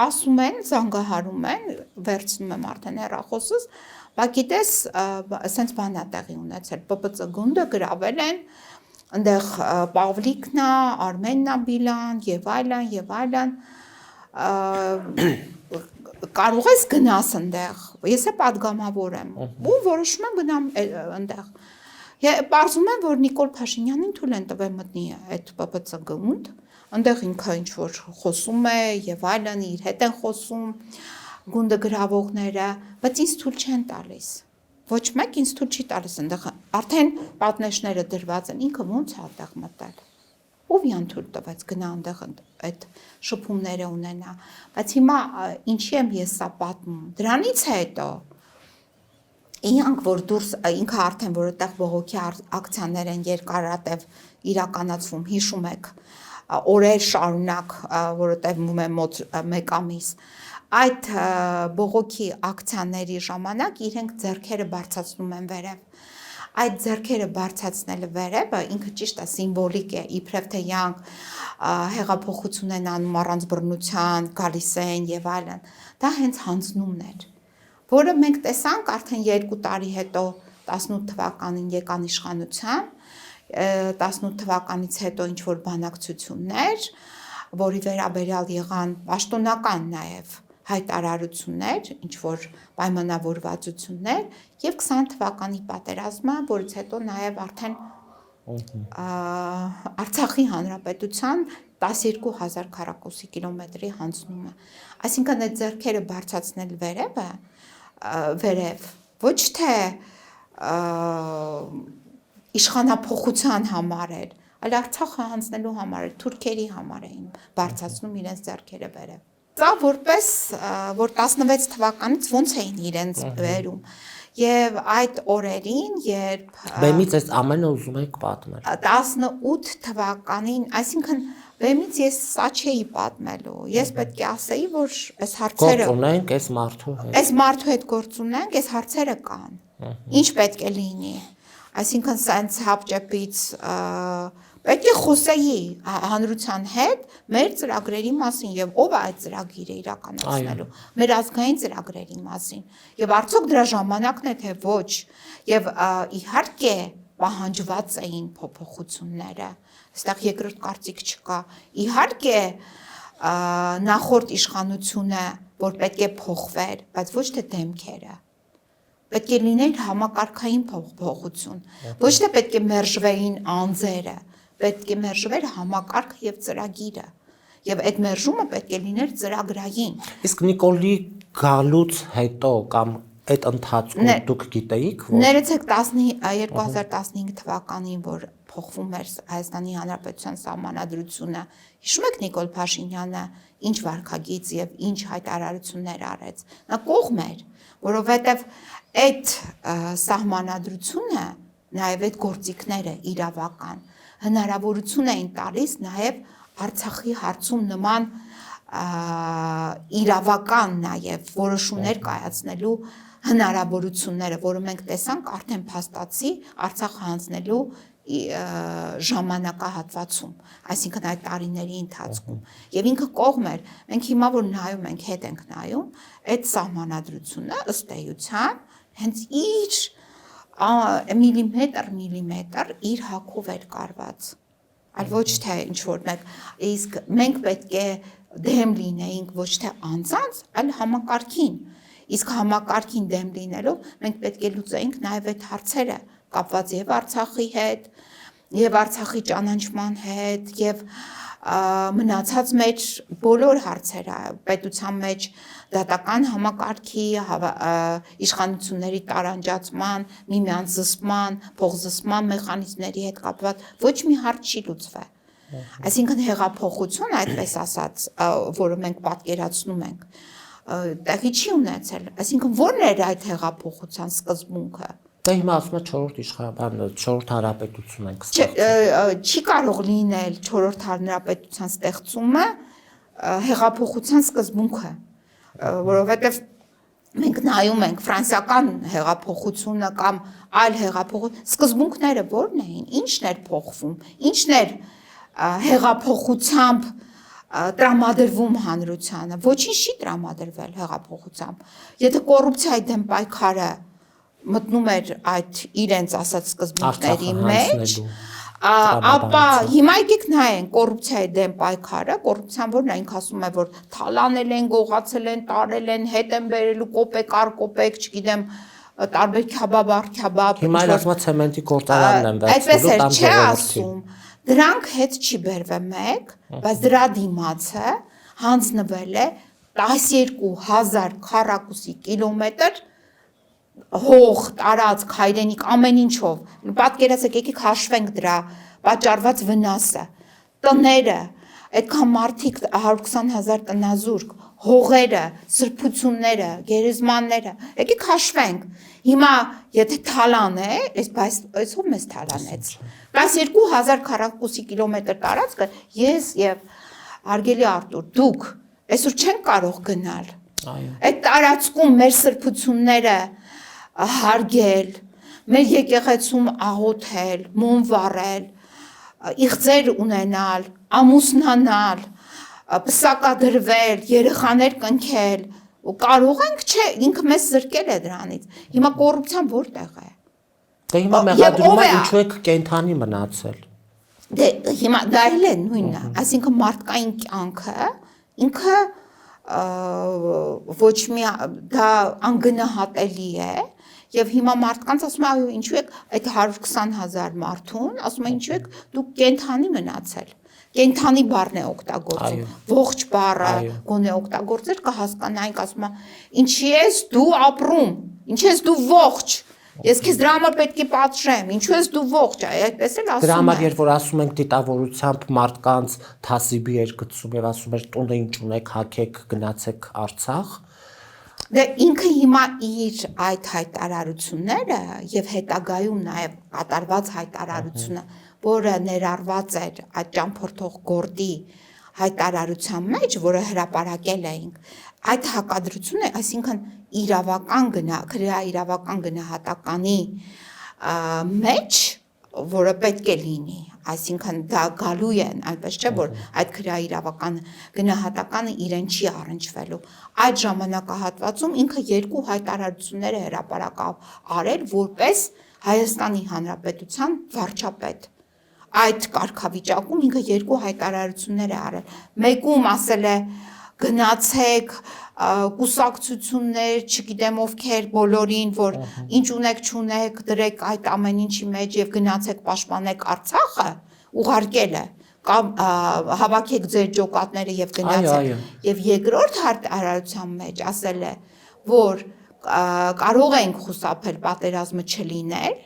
Speaker 3: ասում են, զանգահարում են, վերցնում եմ արդեն հեռախոսս, բայց գիտես, ասենց բան է տեղի ունեցել, ՊՊՑ գունդը գրավել են այնտեղ Պավլիկն է, Արմենն է Բիլան եւ այլն, կարող ես գնաս այնտեղ, ես է պատգամավոր եմ ու որոշում եմ գնամ այնտեղ։ Պարզում եմ, որ Նիկոլ Փաշինյանին թույլ են տվել մտնի այդ ՊՊՑ գունդ, այնտեղ ինքը ինչ որ խոսում է եւ այլն, իր հետ են խոսում, գունդը գրավողները, բայց ինձ թույլ չեն տալիս։ Ոչ մեկ ինձ թույլ չի տալիս այնտեղ արդեն պատնեշները դրված են, ինքը ո՞նց է այդտեղ մտել։ Ով իան թույլ տվեց գնա այնտեղ այդ շփումները ունենա։ Բայց հիմա ինչի եմ ես սա պատմում։ Դրանից հետո իրանք որ դուրս ինքը արդեն որ այդտեղ բողոքի ակցիաներ են երկարատև իրականացվում, հիշում եք, օրեր շարունակ, որը տևում է մոտ 1 ամիս։ Այդ բողոքի ակցիաների ժամանակ իրենք ձեռքերը բարձրացնում են վերև։ Այդ ձեռքերը բարձրացնելը վերևը ինքը ճիշտ է սիմվոլիկ է, իբրև թե իրանք հեղափոխություն են անում առանց բռնության, գալիս են եւ այլն։ Դա հենց հանձնումն էր, որը մենք տեսանք արդեն 2 տարի հետո 18 թվականին եկան իշխանության, 18 թվականից հետո ինչ որ բանակցություններ, որի վերաբերյալ եղան պաշտոնական նաև հայտարարություններ, ինչ որ պայմանավորվածություններ եւ 20 թվականի պատերազմը, որից հետո նաև արդեն Արցախի հանրապետության 12000 քառակուսի կիլոմետրի հանձնումը։ Այսինքն այդ ձեռքերը բարձրացնել վերև, ոչ թե իշխանափոխության համար էր, այլ Արցախը հանձնելու համար էր, թուրքերի համար էին բարձրացնում իրենց ձեռքերը վերև։ Սա որպես որ 16 թվականից ոնց էին իրենց վերում եւ այդ օրերին երբ
Speaker 2: Բեմից այս ամենը ուզում եք պատմել
Speaker 3: 18 թվականին, այսինքն բեմից ես սա չէի պատմելու, ես պետք է ասեի, որ այս հարցերը
Speaker 2: գործ ունենք այս մարդու հետ։
Speaker 3: Այս մարդու հետ գործ ունենք, այս հարցերը կան։ Ինչ պետք է լինի։ Այսինքն սենց հապճեպից պետք է խոսեի հանրության հետ մեր ծրագրերի մասին եւ ով է այդ ծրագիրը իրականացնելու, մեր ազգային ծրագրերի մասին։ Եվ արդյոք դրա ժամանակն է թե ոչ։ Եվ իհարկե պահանջված էին փոփոխությունները։ Այստեղ երկրորդ կարծիք չկա։ Իհարկե նախորդ իշխանությունը, որ պետք է փոխվեր, բայց ոչ թե դեմքերը։ Պետք է լիներ համակարգային փոփոխություն։ Ոչ թե պետք է մերժվեին անձերը, պետք է մերժվեր համակարգը եւ ծրագիրը։ Եւ այդ մերժումը պետք է լիներ ծրագրային։
Speaker 2: Իսկ Նիկոլի գալուց հետո կամ այդ ընթացքում դուք գիտեիք, որ
Speaker 3: ներեցեք 2015 թվականին, որ փոխվում էր Հայաստանի Հանրապետության սահմանադրությունը, հիշում եք Նիկոլ Փաշինյանը ինչ վարքագիծ եւ ինչ հայտարարություններ արեց։ Նա կողմ էր, որովհետեւ այդ սահմանադրությունը, նաեւ այդ գործիքները իրավական հնարավորություն էին տալիս նաեւ Արցախի հարցում նման իրավական նաեւ որոշումներ կայացնելու հնարավորությունները, որը մենք տեսանք արդեն փաստացի Արցախը հանձնելու ժամանակահատվածում, այսինքն այդ տարիների ընթացքում։ Եվ ինքը կողմ էր, մենք հիմա որ նայում ենք, հետ ենք նայում, այդ սահմանադրությունը ըստ էության հենց իր միլիմետր իր հակով էր կարված, այլ ոչ թե ինչ որ մեկ, իսկ մենք պետք է դեմ լինեինք ոչ թե անձանց, այլ համակարգին, իսկ համակարգին դեմ լինելով մենք պետք է լուծեինք նաև այդ հարցերը կապված եւ Արցախի հետ, եւ Արցախի ճանաչման հետ, եւ մնացած մեջ բոլոր հարցերը պետության մեջ դատական համակարգի իշխանությունների տարանջացման, միմյանց զսպման, փոխզսպման մեխանիզմների հետ կապված ոչ մի հարց չի լուծվել։ Այսինքն հեղափոխություն, այդպես ասած, որը մենք պատկերացնում ենք, տեղի չի ունեցել։ Այսինքն ո՞րն էր այդ հեղափոխության սկզբունքը։
Speaker 2: Դա հիմա ասում է 4-րդ իշխանաբան, 4-րդ հանրապետություն ենք ստեղծում։
Speaker 3: Չի կարող լինել 4-րդ հանրապետության ստեղծումը հեղափոխության սկզբունքը, որովհետև մենք նայում ենք ֆրանսիական հեղափոխությունը կամ այլ հեղափոխություն, սկզբունքները ո՞րն էին, ի՞նչն էր փոխվում, ի՞նչն էր հեղափոխությամբ տրամադրվում հանրությանը, ոչինչ չի տրամադրվել հեղափոխությամբ։ Եթե կոռուպցիայի դեմ պայքարը մտնում էր այդ իրենց ասած սկզբունքների մեջ, ապա հիմա եկեք նայենք կոռուպցիայի դեմ պայքարը, կոռուպցիան որն է, ինքը ասում է, որ թալանել են, գողացել են, տարել են, հետ են բերելու կոպեկ առ կոպեկ, չգիտեմ, տարբեր քյաբաբ առ քյաբաբ։
Speaker 2: Հիմա էլ ասում է ցեմենտի գործարանն են
Speaker 3: վերցրելու տան ժողովրդին։ Դրանք հետ չի բերվել մեկ, բայց դրա դիմացը հանձնվել է 12000 քառակուսի կիլոմետր հող, տարածք, հայրենիք, ամեն ինչով։ Պատկերացեք, եկեք հաշվենք դրա պատճառված վնասը։ Տները, այդքան մարդիկ 120,000 տնազուրկ, հողերը, սրբությունները, գերեզմանները, եկեք հաշվենք։ Հիմա եթե թալան է, այս ով մեզ թալանեց։ 12000 քառակուսի կիլոմետր տարածքը ես եւ հարգելի Արտուր, դուք այսօր չենք կարող գնալ։ Այդ տարածքում մեր սրբությունները հարգել, մեր եկեղեցում աղոթել, մոմ վառել, իղձեր ունենալ, ամուսնանալ, պսակադրվել, երեխաներ կնքել, ու կարող ենք, չէ, ինքը մեզ զրկել է դրանից։ Հիմա կոռուպցիան որտեղ է։
Speaker 2: Դե հիմա մեղադրում են ինչու եք կենթանի մնացել։
Speaker 3: Դե հիմա դա էլ է նույնը, այսինքն մարդկային կյանքը ինքը ոչ մի դա անգնահատելի է եւ հիմա մարդկանց ասում են այո ինչու եք այդ 120,000 մարդուն ասում են ինչու եք դուք կենթանի մնացել կենթանի բառն է օգտագործում ողջ բառը գոնե օգտագործեր կհասկանայինք ասում են ինչի ես դու ապրում ինչի ես դու ողջ ես քեզ դրա համար պետք է պատժեմ ինչու ես դու ողջ այդպես էլ ասում են դրա
Speaker 2: համար երբ որ ասում ենք դիտավորությամբ մարդկանց թասիբի երկծում եւ ասում են տունը ինչ ունեք հագեք գնացեք Արցախ
Speaker 3: դե ինքը հիմա իր այդ հայտարարությունները եւ հետագայում նաեւ կատարված հայտարարությունը որը ներառված էր այդ ճամփորդող գործի հայտարարության մեջ որը հրապարակել էինք այդ հակադրությունը այսինքն իրավական իրավական գնահատականի մեջ որը պետք է լինի այսինքն դա գալու են այնպես չէ որ այդ իրավական գնահատականը իրեն չի առնչվելու այդ ժամանակահատվածում ինքը երկու հայտարարություններ է հրապարակավ արել որպես Հայաստանի Հանրապետության վարչապետ այդ կարգավիճակում ինքը երկու հայտարարություններ է արել մեկում ասել է գնացեք կուսակցություններ, չգիտեմ ովքեր բոլորին, որ ինչ ունեք չունեք, դրեք այդ ամեն ինչի մեջ եւ գնացեք պաշտպանեք Արցախը, ուղարկել է կամ հավաքեք ձեր ջոկատները եւ գնացեք եւ երկրորդ հայտարարության մեջ ասել է որ կարող ենք խուսափել պատերազմը չլինել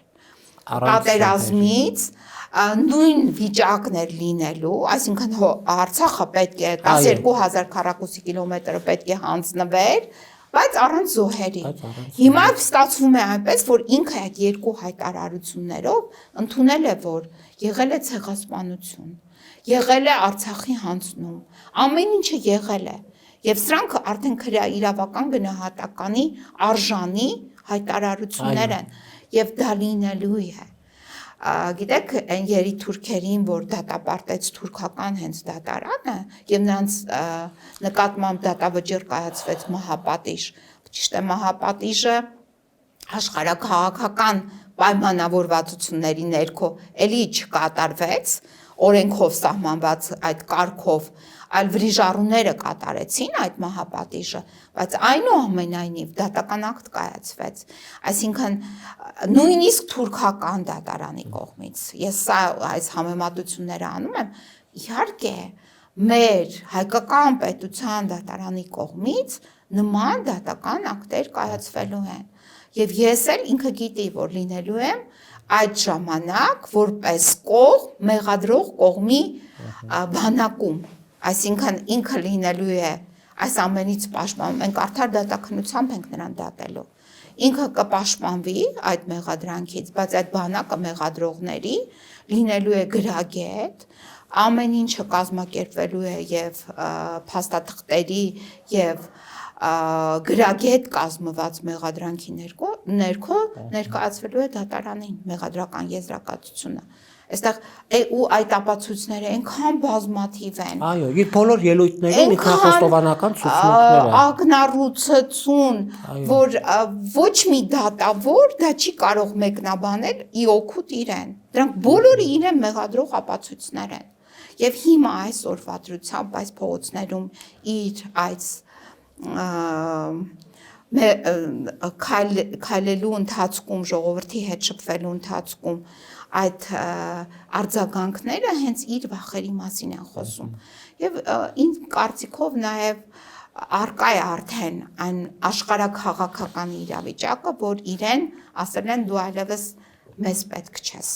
Speaker 3: պատերազմից նույն վիճակն էր լինելու, այսինքն Արցախը պետք է 12000 քառակուսի կիլոմետրը պետք է հանձնվեր, բայց առանց զոհերի։ Հիմա ստացվում է այնպես, որ ինքը այդ երկու հայտարարություններով ընդունել է, որ եղել է ցեղասպանություն, եղել է Արցախի հանձնում, ամեն ինչը եղել է։ Եվ սրանք արդեն իրավական գնահատականի արժանի հայտարարություններ են, եւ դա լինելու է։ Գիտեք, այն երիտուրքերին, որ դատապարտեց թուրքական հենց դատարանը եւ նրանց նկատմամբ դատավճիռ կայացվեց մահապատիժ, ճիշտ է մահապատիժը աշխարհաքաղաքական պայմանավորվածությունների ներքո էլի չկատարվեց, օրենքով սահմանված այդ կարգով այլ վրիժառուները կատարեցին այդ մահապատիժը, բայց այնուամենայնիվ դատական ակտ կայացվեց, այսինքն նույնիսկ թուրքական դատարանի կողմից, ես այս համեմատությունները անում եմ, իհարկե մեր հայկական պետության դատարանի կողմից նման դատական ակտեր կայացվելու են, եւ ես էլ ինքը գիտի, որ լինելու եմ այդ ժամանակ որպես կողմ մեղադրող կողմի բանակում այսինքն ինքը լինելու է այս ամենից պաշտպանում մենք արդար դատաքննությամբ ենք նրան դատելու ինքը կպաշտպանվի այդ մեղադրանքից բայց այդ բանակը մեղադրողների լինելու է գրագետ ամեն ինչը կազմակերպվելու է եւ փաստաթղթերի եւ գրագետ կազմված մեղադրանքի ներքո ներկայացվելու է դատարանին մեղադրական եզրակացությունը այստեղ ու այդ ապացույցները այնքան բազմաթիվ են
Speaker 2: այո իր բոլոր ելույթներում ինքնախոստովանական ցուցմունքներ են
Speaker 3: ակնառուցություն որ ոչ մի դատավոր դա չի կարող մեկնաբանել ի օգուտ իրեն դրանք բոլորը իրեն մեղադրող ապացույցներ են եւ հիմա այսօրվա դրությամբ այս փողոցներում իր այս քայլելու ընթացքում ժողովրդի հետ շփվելու ընթացքում այդ արձագանքները հենց իր վախերի մասին են խոսում եւ ինձ կարծիքով նաեւ արկա է արդեն այն աշխարհաքաղաքական իրավիճակը, որ իրեն ասել են դու այլևս մեզ պետք չես։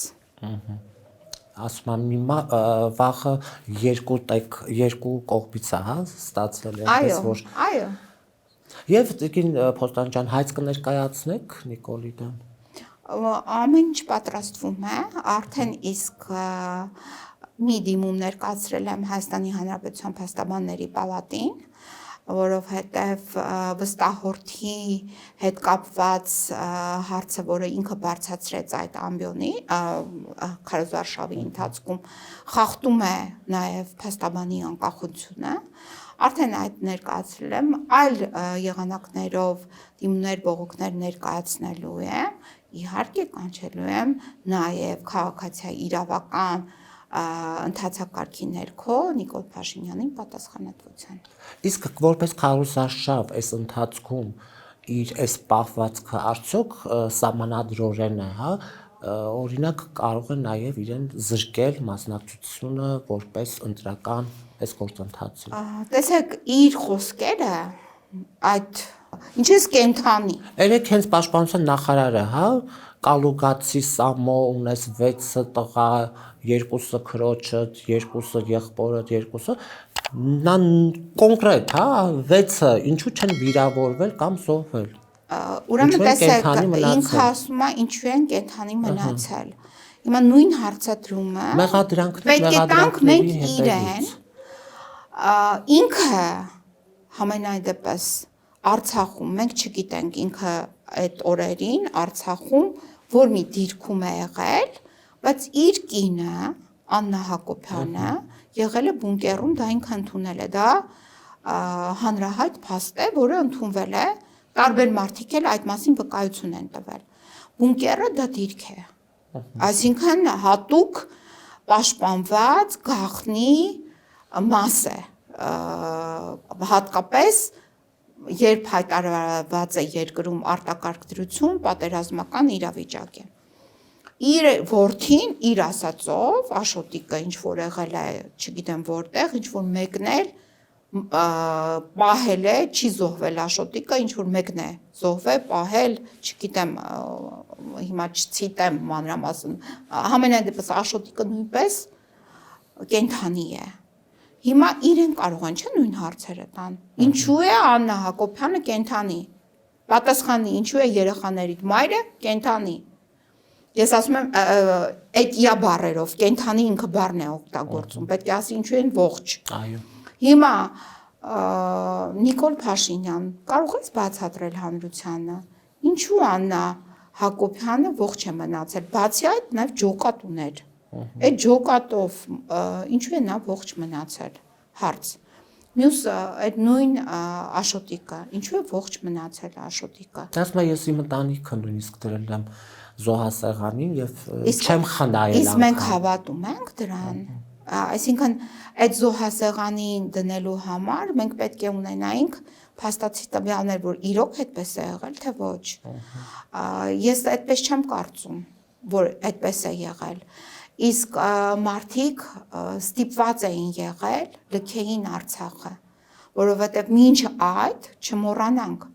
Speaker 2: Ասում եմ հիմա վաղը երկու կողմից է, հա, ստացվել է, այնպես որ
Speaker 3: Այո։
Speaker 2: Եվ տիկին Փոստան ջան, հայց կներկայացնեք Նիկոլի դեմ։
Speaker 3: Ամեն ինչ պատրաստվում է, արդեն իսկ մի դիմում ներկայացրել եմ Հայաստանի Հանրապետության Փաստաբանների պալատին, որովհետև վստահորդի հետ կապված հարցը, որը ինքը բարձրացրեց այդ ամբիոնի քարոզարշավի ընթացքում, խախտում է նաև փաստաբանի անկախությունը, արդեն այդ ներկայացրել եմ, այլ եղանակներով դիմումներ, բողոքներ ներկայացնելու եմ, իհարկե կանչելու եմ նաև քաղաքացիայի իրավական ընթացակարգի ներքո Նիկոլ Փաշինյանին պատասխանատվության։
Speaker 2: Իսկ որպես քարոզարշավ այս ընթացքում իր այս պահվածքը արդյոք սահմանադրորեն է, հա, օրինակ կարող է նաև իրեն զրկել մասնակցությունը որպես ընտրական այս գործընթացի։
Speaker 3: Տեսեք, իր խոսքերը այդ ինչպես կենթանի։
Speaker 2: Երեք հենց պաշտպանության նախարարը, հա, Կալուգացի Սամո ունես 6 տղա, 2-ը քրոջդ, 2-ը եղբորդ, 2-ը նա կոնկրետ, հա, 6-ը ինչու չեն վիրավորվել կամ զոհվել։
Speaker 3: Ուրեմն տեսեք, ինքը ասում է ինչու են կենթանի մնացել։ Հիմա նույն հարցադրումը պետք է տանք մենք իրեն, ինքը համենայն դեպս Արցախում, մենք չգիտենք ինքը այդ օրերին Արցախում որ մի դիրքում է եղել, բայց իր կինը Աննա Հակոբյանը եղել է բունկերում, դա ինքը ընդունել է, դա հանրահայտ փաստ է, որը ընդունվել է, տարբեր մարդիկ էլ այդ մասին վկայություն են տվել։ Բունկերը դա դիրք է, այսինքն հատուկ պաշտպանված գաղտնի մաս է, հատկապես երբ հայտարարված է երկրում արտակարգ դրություն, պատերազմական իրավիճակ է։ Իր որդին, իր ասածով, Աշոտիկը ինչ որ եղել է, չգիտեմ որտեղ, ինչ որ մեկն էլ պահել է, չի զոհվել Աշոտիկը, ինչ որ մեկն է զոհվել, պահել, չգիտեմ, հիմա չցիտեմ մանրամասն, համենայն դեպս Աշոտիկը նույնպես կենթանի է։ Հիմա իրեն կարող են չէ նույն հարցերը տան։ Ինչու է Աննա Հակոբյանը կենթանի։ Պատասխանի, ինչու է երեխաներիդ մայրը կենթանի։ Ես ասում եմ, էտիա բառերով, կենթանի ինքը բառն է օգտագործում, պետք է ասի ինչու են ողջ։
Speaker 2: Այո։
Speaker 3: Հիմա Նիկոլ Փաշինյան կարող ես բացատրել հանրությանը, ինչու Աննա Հակոբյանը ողջ է մնացել, բացի այդ նաև ջոկատ ուներ։ Այդ ջոկատով ինչու է նա ողջ մնացել, հարց։ Մյուս այդ նույն Աշոտիկը, ինչու է ողջ մնացել Աշոտիկը։
Speaker 2: Ասում եմ ես իմ ընտանիքը նույնիսկ դրել եմ զոհասեղանին եւ չեմ խնդայել։
Speaker 3: Իսկ մենք հավատում ենք դրան։ Այսինքն այդ զոհասեղանին դնելու համար մենք պետք է ունենայինք փաստացի տվյալներ, որ իրոք այդպես է եղել, թե ոչ։ Ես այդպես չեմ կարծում, որ այդպես է եղել։ Իսկ մարդիկ ստիպված էին եղել լքեին Արցախը, որովհետև մինչ այդ չմոռանանք,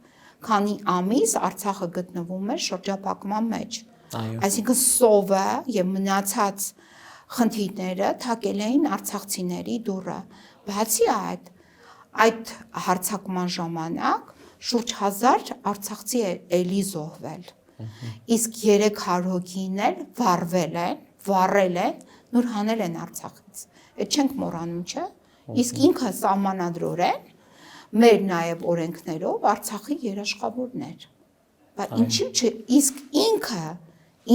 Speaker 3: քանի ամիս Արցախը գտնվում էր շրջափակման մեջ։ Այսինքն սովը եւ մնացած խնդիրները թակել էին արցախցիների դուռը։ Բացի այդ հարձակման ժամանակ շուրջ 1000 արցախցի էլի զոհվել։ Իսկ 300 հոգին էլ վառել են, նոր հանել են Արցախից։ Այդ չենք մոռանում, չէ՞։ Իսկ ինքը սահմանադրորեն մեր նաև օրենքներով Արցախի երաշխավորն էր։ Բայց իսկ ինքը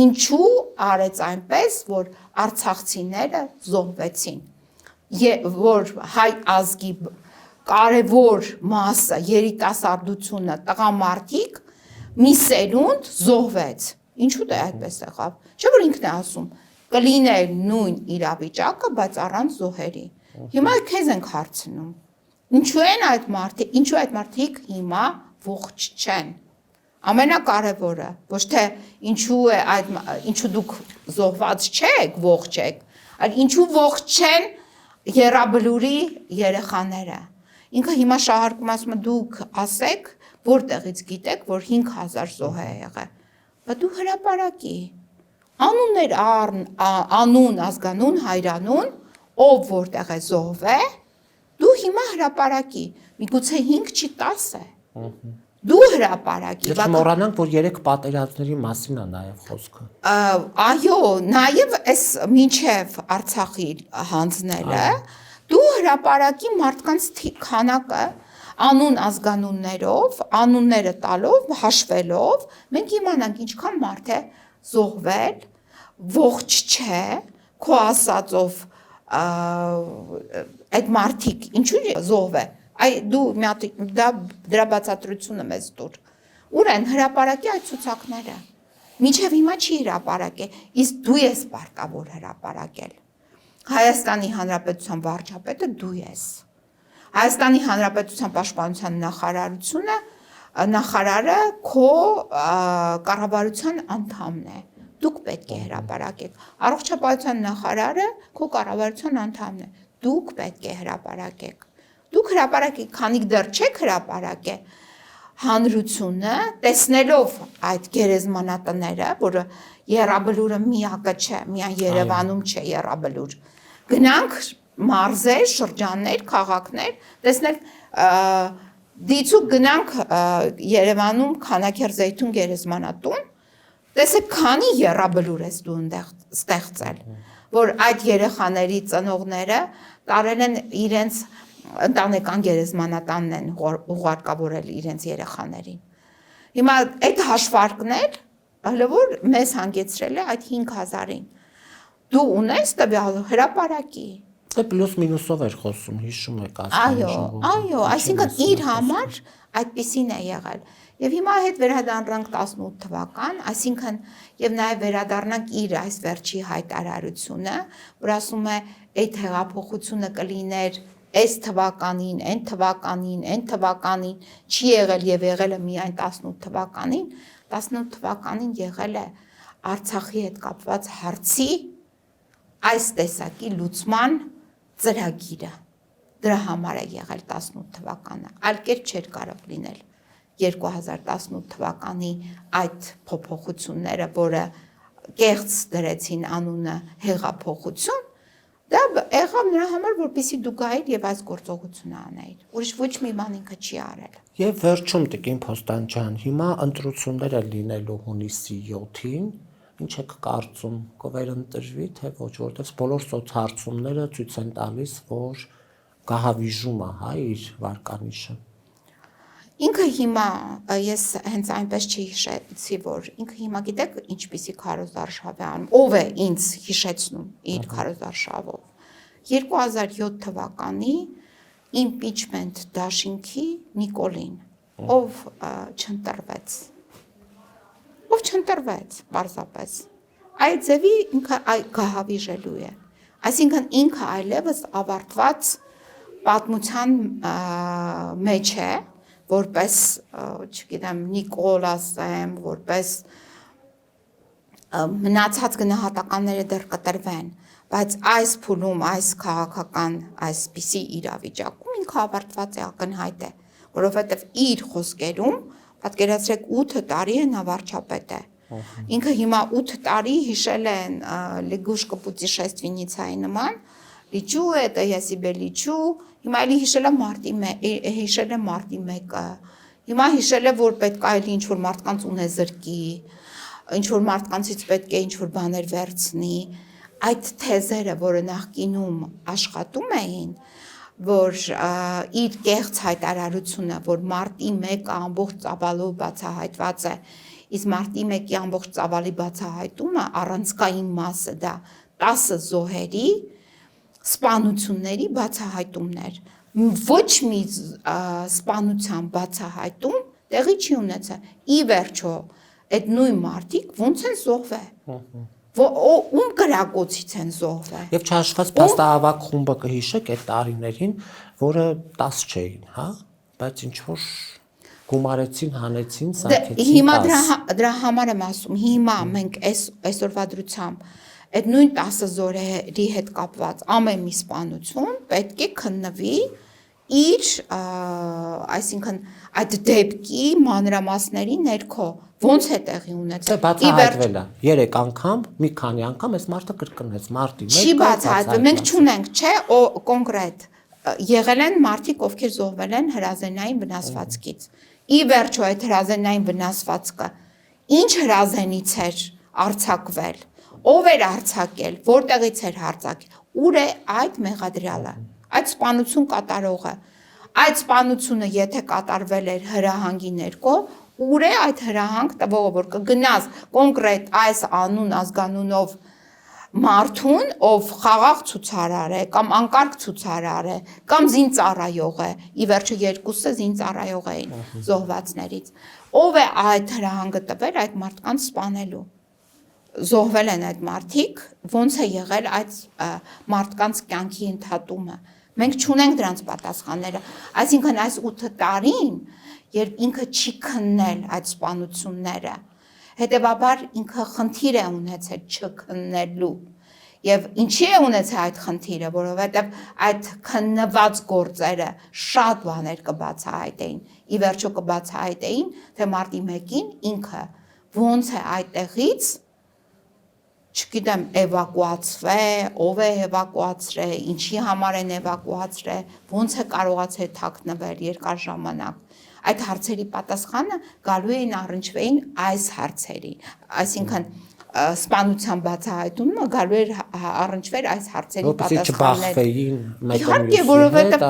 Speaker 3: ինչու արեց այնպես, որ արցախցիները զոհվեցին, որ հայ ազգի կարևոր մասը, երիտասարդությունը, տղամարդիկ մի սերունդ զոհվեց։ Ինչու դա այդպես եղավ։ Չէ՞ որ ինքն է ասում, կլիներ նույն իրավիճակը, բայց առանց զոհերի։ Հիմա քեզ ենք հարցնում։ Ինչու այդ մարդիկ հիմա ողջ չեն։ Ամենակարևորը, ոչ թե ինչու դուք զոհված չեք, ողջ եք, այլ ինչու ողջ չեն Եռաբլուրի երեխաները։ Ինքը հիմա շահարկում ասում է դուք ասեք, որտեղից գիտեք, որ 5000 զոհ է եղել։ Բա դու հրապարակի։ Անուններ անուն, ազգանուն, հայրանուն, ով որտեղ է զոհվել, դու հիմա հրապարակի։ Միգուցե 5 չի 10 է։ Դու հրապարակի։
Speaker 2: Դեռ մոռանանք, որ 3 պատերազմների մասին է նաև խոսքը։
Speaker 3: Այո, նաև այս մինչև Արցախի հանձնելը դու հրապարակի մարդկանց քանակը անուն ազգանուններով, անունները տալով, հաշվելով, մենք իմանանք ինչքան մարդ է զոհվել, ողջ չէ, քո ասածով այդ մարդիկ ինչու զոհվել, այ դու մի հատ դրա բացատրությունը մեզ տուր։ Ուր են հրապարակի այդ ցուցակները։ Մինչև հիմա չի հրապարակել, իսկ դու ես պարտավոր հրապարակել։ Հայաստանի Հանրապետության վարչապետը դու ես։ Հայաստանի Հանրապետության պաշտպանության նախարարը քո կառավարության անդամն է։ Դուք պետք է հրապարակեք։ Առողջապահության նախարարը քո կառավարության անդամն է։ Դուք պետք է հրապարակեք։ Դուք հրապարակեք, քանի դեռ չեք հրապարակել, հանրությունը տեսնելով այդ գերեզմանատները, որը Եռաբլուրը միակը չէ, միայն Երևանում չէ Եռաբլուր, գնանք մարզեր, շրջաններ, քաղաքներ, տեսնենք դիցուկ գնանք Երևանում Քանաքեռ-Զեյթուն գերեզմանատուն, տեսեք քանի Եռաբլուր ես դու ստեղծել, որ այդ երեխաների ծնողները տարել են իրենց ընտանեկան գերեզմանատանն են ուղարկավորել իրենց երեխաներին։ Հիմա այդ հաշվարկներ հələ որ մեզ հանգեցրել է այդ 5000-ին։ Դու ունես տվյալ հրապարակի։
Speaker 2: Դե պլյուս մինուսով էր խոսում, հիշում եք
Speaker 3: Այո, այսինքն իր համար այդպեսին է եղել։ Եվ հիմա հետ վերադառնանք 18 թվական, այսինքն եւ նաեւ վերադառնանք իր այս վերջի հայտարարությունը, որ ասում է այդ հեղափոխությունը կլիներ այս թվականին, այն թվականին, այն թվականին, չի եղել եւ եղել է միայն 18 թվականին, 18 թվականին եղել է Արցախի հետ կապված հարցի այս տեսակի լուծման ծրագիրը։ Դրա համար է եղել 18 թվականը, այլ կերպ չէր կարող լինել 2018 թվականի այդ փոփոխությունները, որը կեղծ դրեցին անունը հեղափոխություն, դա եղավ նրա համար, որպեսզի դու գայիր եւ այս գործողությունը անեիր։ Ուրիշ ոչ մի բան ինքը չի արել։
Speaker 2: Եվ վերջում Տիկին Փոստանջան, հիմա ընտրությունները լինելու հունիսի 7-ին, ինչ եք կարծում, կվերընտրվի, թե ոչ, որովհետեւ բոլոր սոցհարցումները ցույց են տալիս, որ գահավիժում է, հա, իր վարկանիշը։
Speaker 3: Ինքը հիմա ես հենց այնպես չհիշեցի, որ ինքը հիմա գիտեք ինչպիսի քարոզարշավ է անում, ով է ինձ հիշեցնում իր քարոզարշավով։ 2007 թվականի impeachment դաշինքի Նիկոլին, ով չընտրվեց, պարզապես։ Այդ ձևի ինքը գահավիժելու է։ Այսինքն ինքը այլևս ավարտված պատմության մեջ է, որպես, չգիտեմ, Նիկոլ ասեմ, որպես մնացած գնահատականները դեռ կտրվեն, բայց այս փուլում, այս քաղաքական, այսպիսի իրավիճակում ինքը ավարտված է, ակնհայտ է, որովհետև իր խոսքերում, պատկերացրեք 8 տարի է նա վարչապետ է։ Ինքը հիմա 8 տարի հիշել են լեգուշկը պուտիշեստվինիցայի նման, լիչու է, դա я себе լիչու, հիմա էլի հիշել է մարտի 1-ը, հիմա հիշել է, որ պետք է էլի ինչ-որ մարդկանց ունեզրկի, ինչ-որ մարդկանցից պետք է ինչ-որ բաներ վերցնի, այդ թեզերը, որը նախկինում աշխատում էին, որ իր կեղծ հայտարարությունը, որ մարտի 1-ը ամբողջ ծավալով բացահայտված է, իսկ մարտի 1-ի ամբողջ ծավալի բացահայտումը առանցքային մասը դա 10 զոհերի սպանությունների բացահայտումներ, ոչ մի սպանության բացահայտում տեղի չի ունեցել, ի վերջո, այդ նույն մարդիկ ոնց են զոհվել, ում կրակոցից են զոհվել։
Speaker 2: Եվ չհաշված փաստահավաք խումբը կհիշեք այդ տարիներին, որը 10 չէին, հա, բայց ինչ որ գումարեցին, հանեցին, սարքեցին։
Speaker 3: Հիմա դրա համար եմ ասում, հիմա մենք այսօրվա դրությամբ այդ նույն 10 զորերի հետ կապված ամեն մի սպանություն պետք է քննվի իր այսինքն այդ դեպքի մանրամասների ներքո ոնց է տեղի ունեցել։
Speaker 2: Բացահայտվել է 3 անգամ, մի քանի անգամ այս մարդը կրկնեց մարտի 1-ը։
Speaker 3: Չի բացահայտվել, մենք չունենք, չէ, կոնկրետ եղել են մարդիկ, ովքեր զոհվել են հրազենային վնասվածքից։ Ի վերջո այդ հրազենային վնասվածքը ինչ հրազենից էր արձակվել, ով էր արձակել, որտեղից էր արձակել, ուր է այդ մեղադրյալը, այդ սպանություն կատարողը։ Այդ սպանությունը եթե կատարվել էր հրահանգի ներքո, ուր է այդ հրահանգ տվողը, որ կգնաս կոնկրետ այս անուն ազգանունով մարդուն, ով խաղաղ ցուցարար է կամ անկարգ ցուցարար է կամ զինծառայող է, ի վերջո երկուսը զինծառայող էին զոհվածներից, ով է այդ հրահանգը տվել այդ մարդկանց սպանելու, զոհվել են այդ մարդիկ, ոնց է եղել այդ մարդկանց կյանքի ընդհատումը, մենք չունենք դրանց պատասխանները, այսինքն այս 8 տարին, երբ ինքը չի քննել այդ սպանությունները, հետևաբար ինքը խնդիր է ունեցել չքննելու եւ ինչի է ունեցել այդ խնդիրը, որովհետեւ այդ քննված գործերը շատ բաներ կբացահայտեին, ի վերջո կբացահայտեին, թե մարտի 1-ին ինքը ոնց է այդտեղից, չգիտեմ, էվակուացվել, ով է էվակուացրել, ինչի համար են էվակուացրել, ոնց է կարողացել թաքնվել երկար ժամանակ։ Այդ հարցերի պատասխանը գալու էին առնչվեին այս հարցերի, այսինքն սպանության բացահայտումը գալու էր առնչվեր այս հարցերի պատասխաններ։ Իհարկե, որովհետև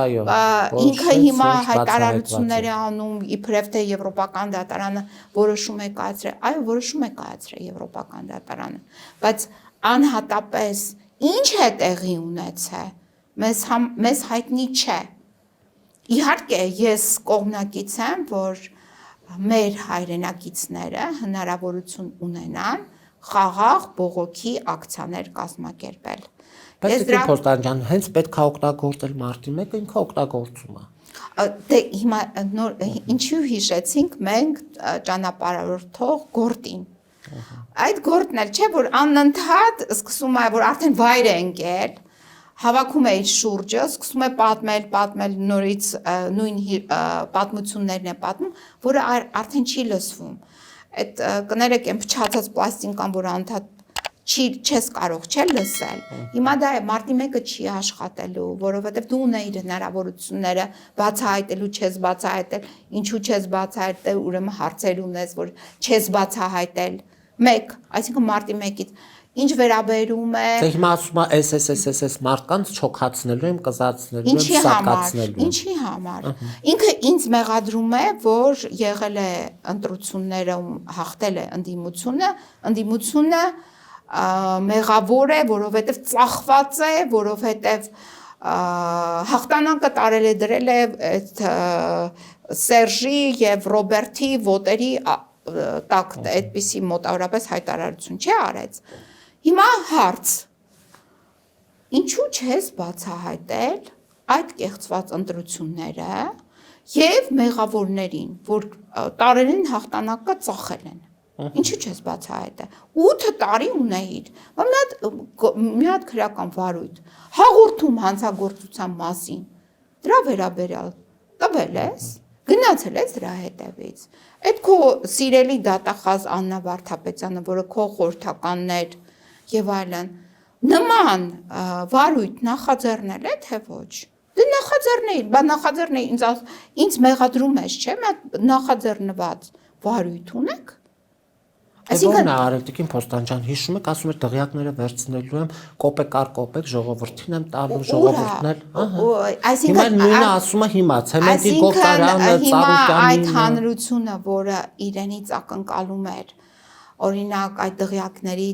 Speaker 3: ինքը հիմա հայտարարություններ է անում, իբրև թե Եվրոպական դատարանը որոշում է կայացրել, այո, որոշում է կայացրել Եվրոպական դատարանը, բայց անհատապես ինչ է տեղի ունեցել, մեզ հայտնի չէ։ Իհարկե, ես կողմնակից եմ, որ մեր հայրենակիցները հնարավորություն ունենան խաղաղ բողոքի ակցիաներ կազմակերպել։
Speaker 2: Բայց դե Փոստան ջան, հենց պետք է օգտագործել մարտի 1-ը, ինքը օգտագործում է։
Speaker 3: Դե հիմա ինչու հիշեցինք մենք ճանապարհորդող գործին։ Այդ գործն էլ չէ, որ անընդհատ սկսում է, որ արդեն վայր է ընկել, հավաքում է իր շուրջը, սկսում է պատմել նորից նույն պատմություններն է պատմում, որը արդեն չի լսվում։ Այդ կներեք են փչացած պլաստինկան, որ անընդհատ չես կարող լսել։ Հիմա դա է մարտի 1-ը չի աշխատելու, որովհետև դու ունեիր հնարավորությունները բացահայտելու, չես բացահայտել, ինչու չես բացահայտել, ուրեմն հարցեր ունես, որ չես բացահայտել։ 1, այսինքն մարտի 1-ից ինչ վերաբերում է։
Speaker 2: Դե հիմա ասում է SS մարդկանց չոքացնելու եմ, կզացնելու եմ, սակացնելու։
Speaker 3: Ինչի համար։ Ինքը ինձ մեղադրում է, որ եղել է ընտրությունները, հաղթել է ընդդիմությունը մեղավոր է, որովհետև ծախված է, որովհետև հաղթանակը տարել է դրել է այդ Սերժի եւ Ռոբերտի ոտերի տակ այդպիսի մոտավորապես հայտարարություն չի արեց։ Հիմա հարց, ինչու չես բացահայտել այդ կեղծված ընտրությունները եւ մեղավորներին, որ տարերին հաղթանակը ծախել են, ինչու չես բացահայտել, 8 տարի ունեիր, մի հատ քրական վարույթ, հաղորդում հանցագործության մասին, դրա վերաբերյալ տվել ես, գնացել ես դրա հետևից, այդ քո սիրելի դատախազ Աննա Վարդապետյանը, որը քո խորհրդականներ եւ այլն, նման վարույթ նախաձեռնել է թե ոչ։ Դե նախաձեռնեի, բա նախաձեռնեի, ինձ մեղադրում ես, չէ՞, նախաձեռնված վարույթ ունեք։
Speaker 2: Այսինքն Արենտիկին Փոստան ջան, հիշում եք, ասում էր դղյակները վերցնելու եմ, կոպեկ առ կոպեկ ժողովրդին եմ տալու, ժողովուրդն էլ, հիմա նույնը ասում է հիմա, ցեմենտի գործարանը, Ծառուկյանին։
Speaker 3: Այդ հանրությունը, որը իրենից ակնկալում էր, օրինակ այդ դղյակների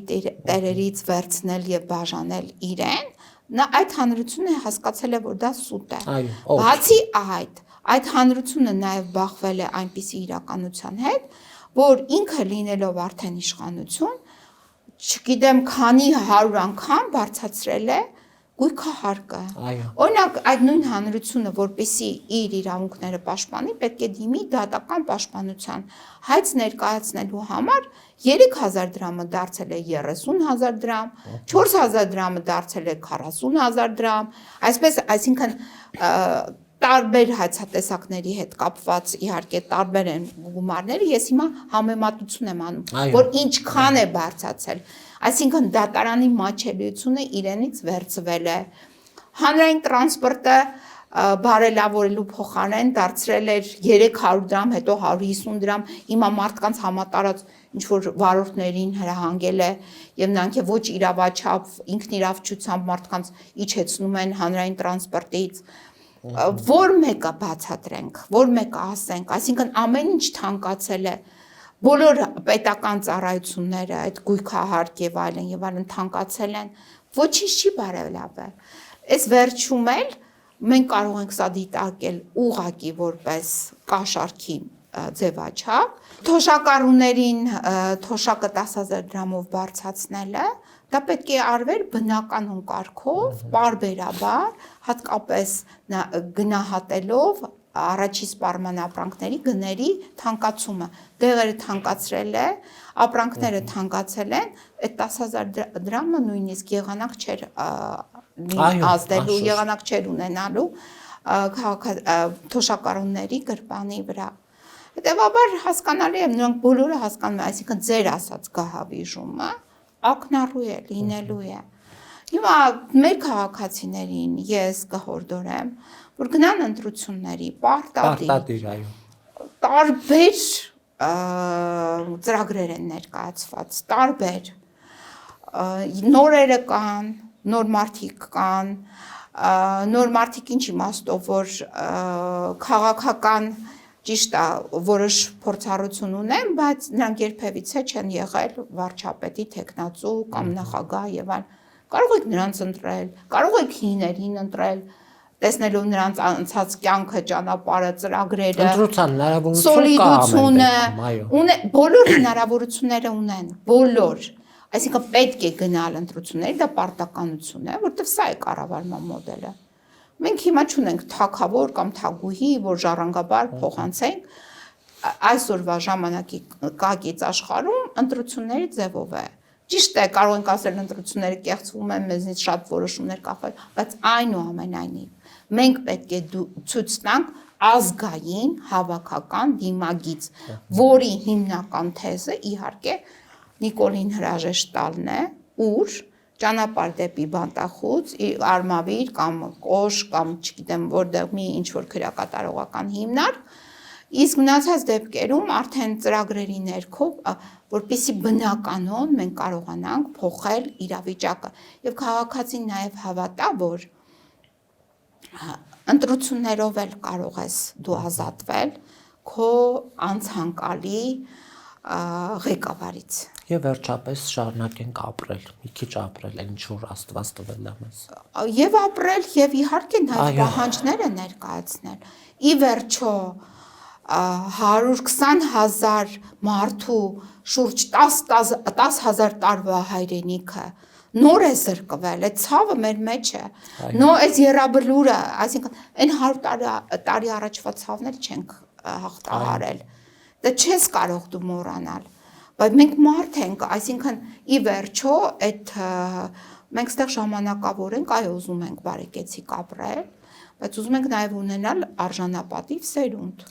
Speaker 3: տերերից վերցնել եւ բաժանել իրեն, նա այդ հանրությունը հասկացել է, որ դա սուտ է։ Բացի այդ հանրությունը նաեւ բախվել է այնպիսի իրականության հետ, որ ինքը լինելով արդեն իշխանություն, չգիտեմ քանի 100 անգամ բարձրացրել է գույքահարկը։ Օրինակ այդ նույն հանրությունը, որպեսզի իր իրավունքները պաշտպանի, պետք է դիմի դատական պաշտպանության հայց ներկայացնելու համար 3000 դրամը դարձել է 30000 դրամ, 4000 դրամը դարձել է 40000 դրամ, այսպես, այսինքն տարբեր հայցատեսակների հետ կապված իհարկե տարբեր են գումարները, ես հիմա համեմատություն եմ անում, որ ինչքան է բարձրացել, այսինքն դատարանի մատչելիությունը իրենից վերցվել է, հանրային տրանսպորտը բարելավորելու փոխարեն դարձրել էր 300 դրամ, հետո 150 դրամ, հիմա մարդկանց համատարած ինչ-որ վարորդներին հրահանգել է և նրանք ոչ իրավաչափ, ինքնիրավչությամբ մարդկանց իջեցնում են հանրային տրանսպորտից, որ մեկը բացատրենք, որ մեկը ասենք, այսինքն ամեն ինչ թանկացել է, բոլոր պետական ծառայությունները, այդ գույքահարկ եւ այլն թանկացել են, ոչինչ չի բարելավել։ Այս վերջում էլ մենք կարող ենք սա դիտարկել ուղղակի որպես կաշառքի ձևաչափ, թոշակառուներին թոշակը 10,000 դրամով բարձրացնելը, դա պետք է արվեր բնականon կարգով, պարբերաբար, հատկապես գնահատելով առաջի սպառման ապրանքների գների թանկացումը, դեղերը թանկացրել է, ապրանքները թանկացել են, այդ 10,000 դրամը նույնիսկ եղանակ չէր ազդելու, եղանակ չէր ունենալու թոշակառուների գրպանի վրա։ Հետևաբար հասկանալի է, նրանք բոլորը հասկանում են, այսինքն ձեր ասած գահավիժումը ակնառու է, լինելու է։ Հիմա մեր քաղաքացիներին ես կհորդորեմ, որ գնան ընտրությունների, պարտադիր, տարբեր ծրագրեր են ներկայացված, տարբեր, նորերը կան, նոր մարդիկ կան, նոր մարդիկ ինչ իմաստով, որ քաղաքական ճիշտ է, որոշ փորձառություն ունեն, բայց նրանք երբևիցե չեն եղել վարչապետի թեկնածու կամ նախագահ եւ այլն։ Կարող եք նրանց ընտրել, կարող եք հիներին ընտրել, տեսնելով նրանց անցած կյանքը, ճանապարհը, ծրագրերը,
Speaker 2: ընտրության հնարավորությունը կա,
Speaker 3: բոլոր հնարավորությունները ունեն, բոլոր։ Այսինքն պետք է գնալ ընտրությունների, դա պարտականություն է, որտեղ սա է կառավարման մոդելը։ Մենք հիմա չունենք թագավոր կամ թագուհի, որ ժառանգաբար փոխանցենք, այսօրվա ժամանակի կակից աշխարհում ընտրությունների ձևով է։ Ճիշտ է, կարող ենք ասել ընտրությունները կեղծվում են, մեզնից շատ որոշումներ կախվել, բայց այնուամենայնիվ մենք պետք է ցույց տանք ազգային հավաքական դիմագիծ, որի հիմնական թեզը իհարկե Նիկոլին հրաժեշտ տալն է, ուր ճանապարհ դեպի բանտախուց, արմավիր կամ կոշ կամ չգիտեմ որտեղ մի ինչ-որ քրեակատարողական հիմնարկ, իսկ մնացած դեպքերում արդեն ծրագրերի ներքո, որպեսզի բնականon մենք կարողանանք փոխել իրավիճակը եւ քաղաքացին նաեւ հավատա, որ ընտրություններով էլ կարող ես դու ազատվել քո անցանկալի ղեկավարից։
Speaker 2: Եվ վերջապես շարունակենք ապրել, մի քիչ ապրել, ինչ որ Աստված տվել է մեզ։
Speaker 3: Եվ ապրել, եւ իհարկե նաեւ պահանջները ներկայացնել։ Ի վերջո 120,000 մարդու շուրջ 10,000 տարվա հայրենիքը նոր է զրկվել, այդ ցավը մեր մեջ է։ Այս երաբլուրը, այսինքն այն 100 տարի առաջվա ցավներ չենք հաղթահարել։ Դա չես կարող դու մոռանալ, բայց մենք մարդ ենք, այսինքն ի վերջո այդ մենք ստեղ ժամանակավոր ենք, այո, ուզում ենք բարեկեցիկ ապրել, բայց ուզում ենք նաև ունենալ արժանապատիվ սերունդ։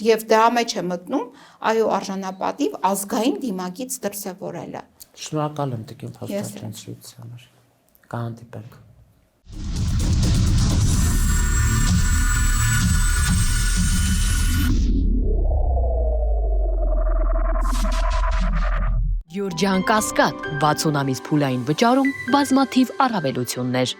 Speaker 3: Եվ դրա մեջ է մտնում, այո, արժանապատիվ ազգային դիմագիծ դրսևորելը։
Speaker 2: Շնորհակալ եմ Տիկին փաստարկեցի համար։ Կհանդիպենք։
Speaker 1: Գյուրջան Կասկադ 60 ամիս փուլային վճարում բազմաթիվ առավելություններ։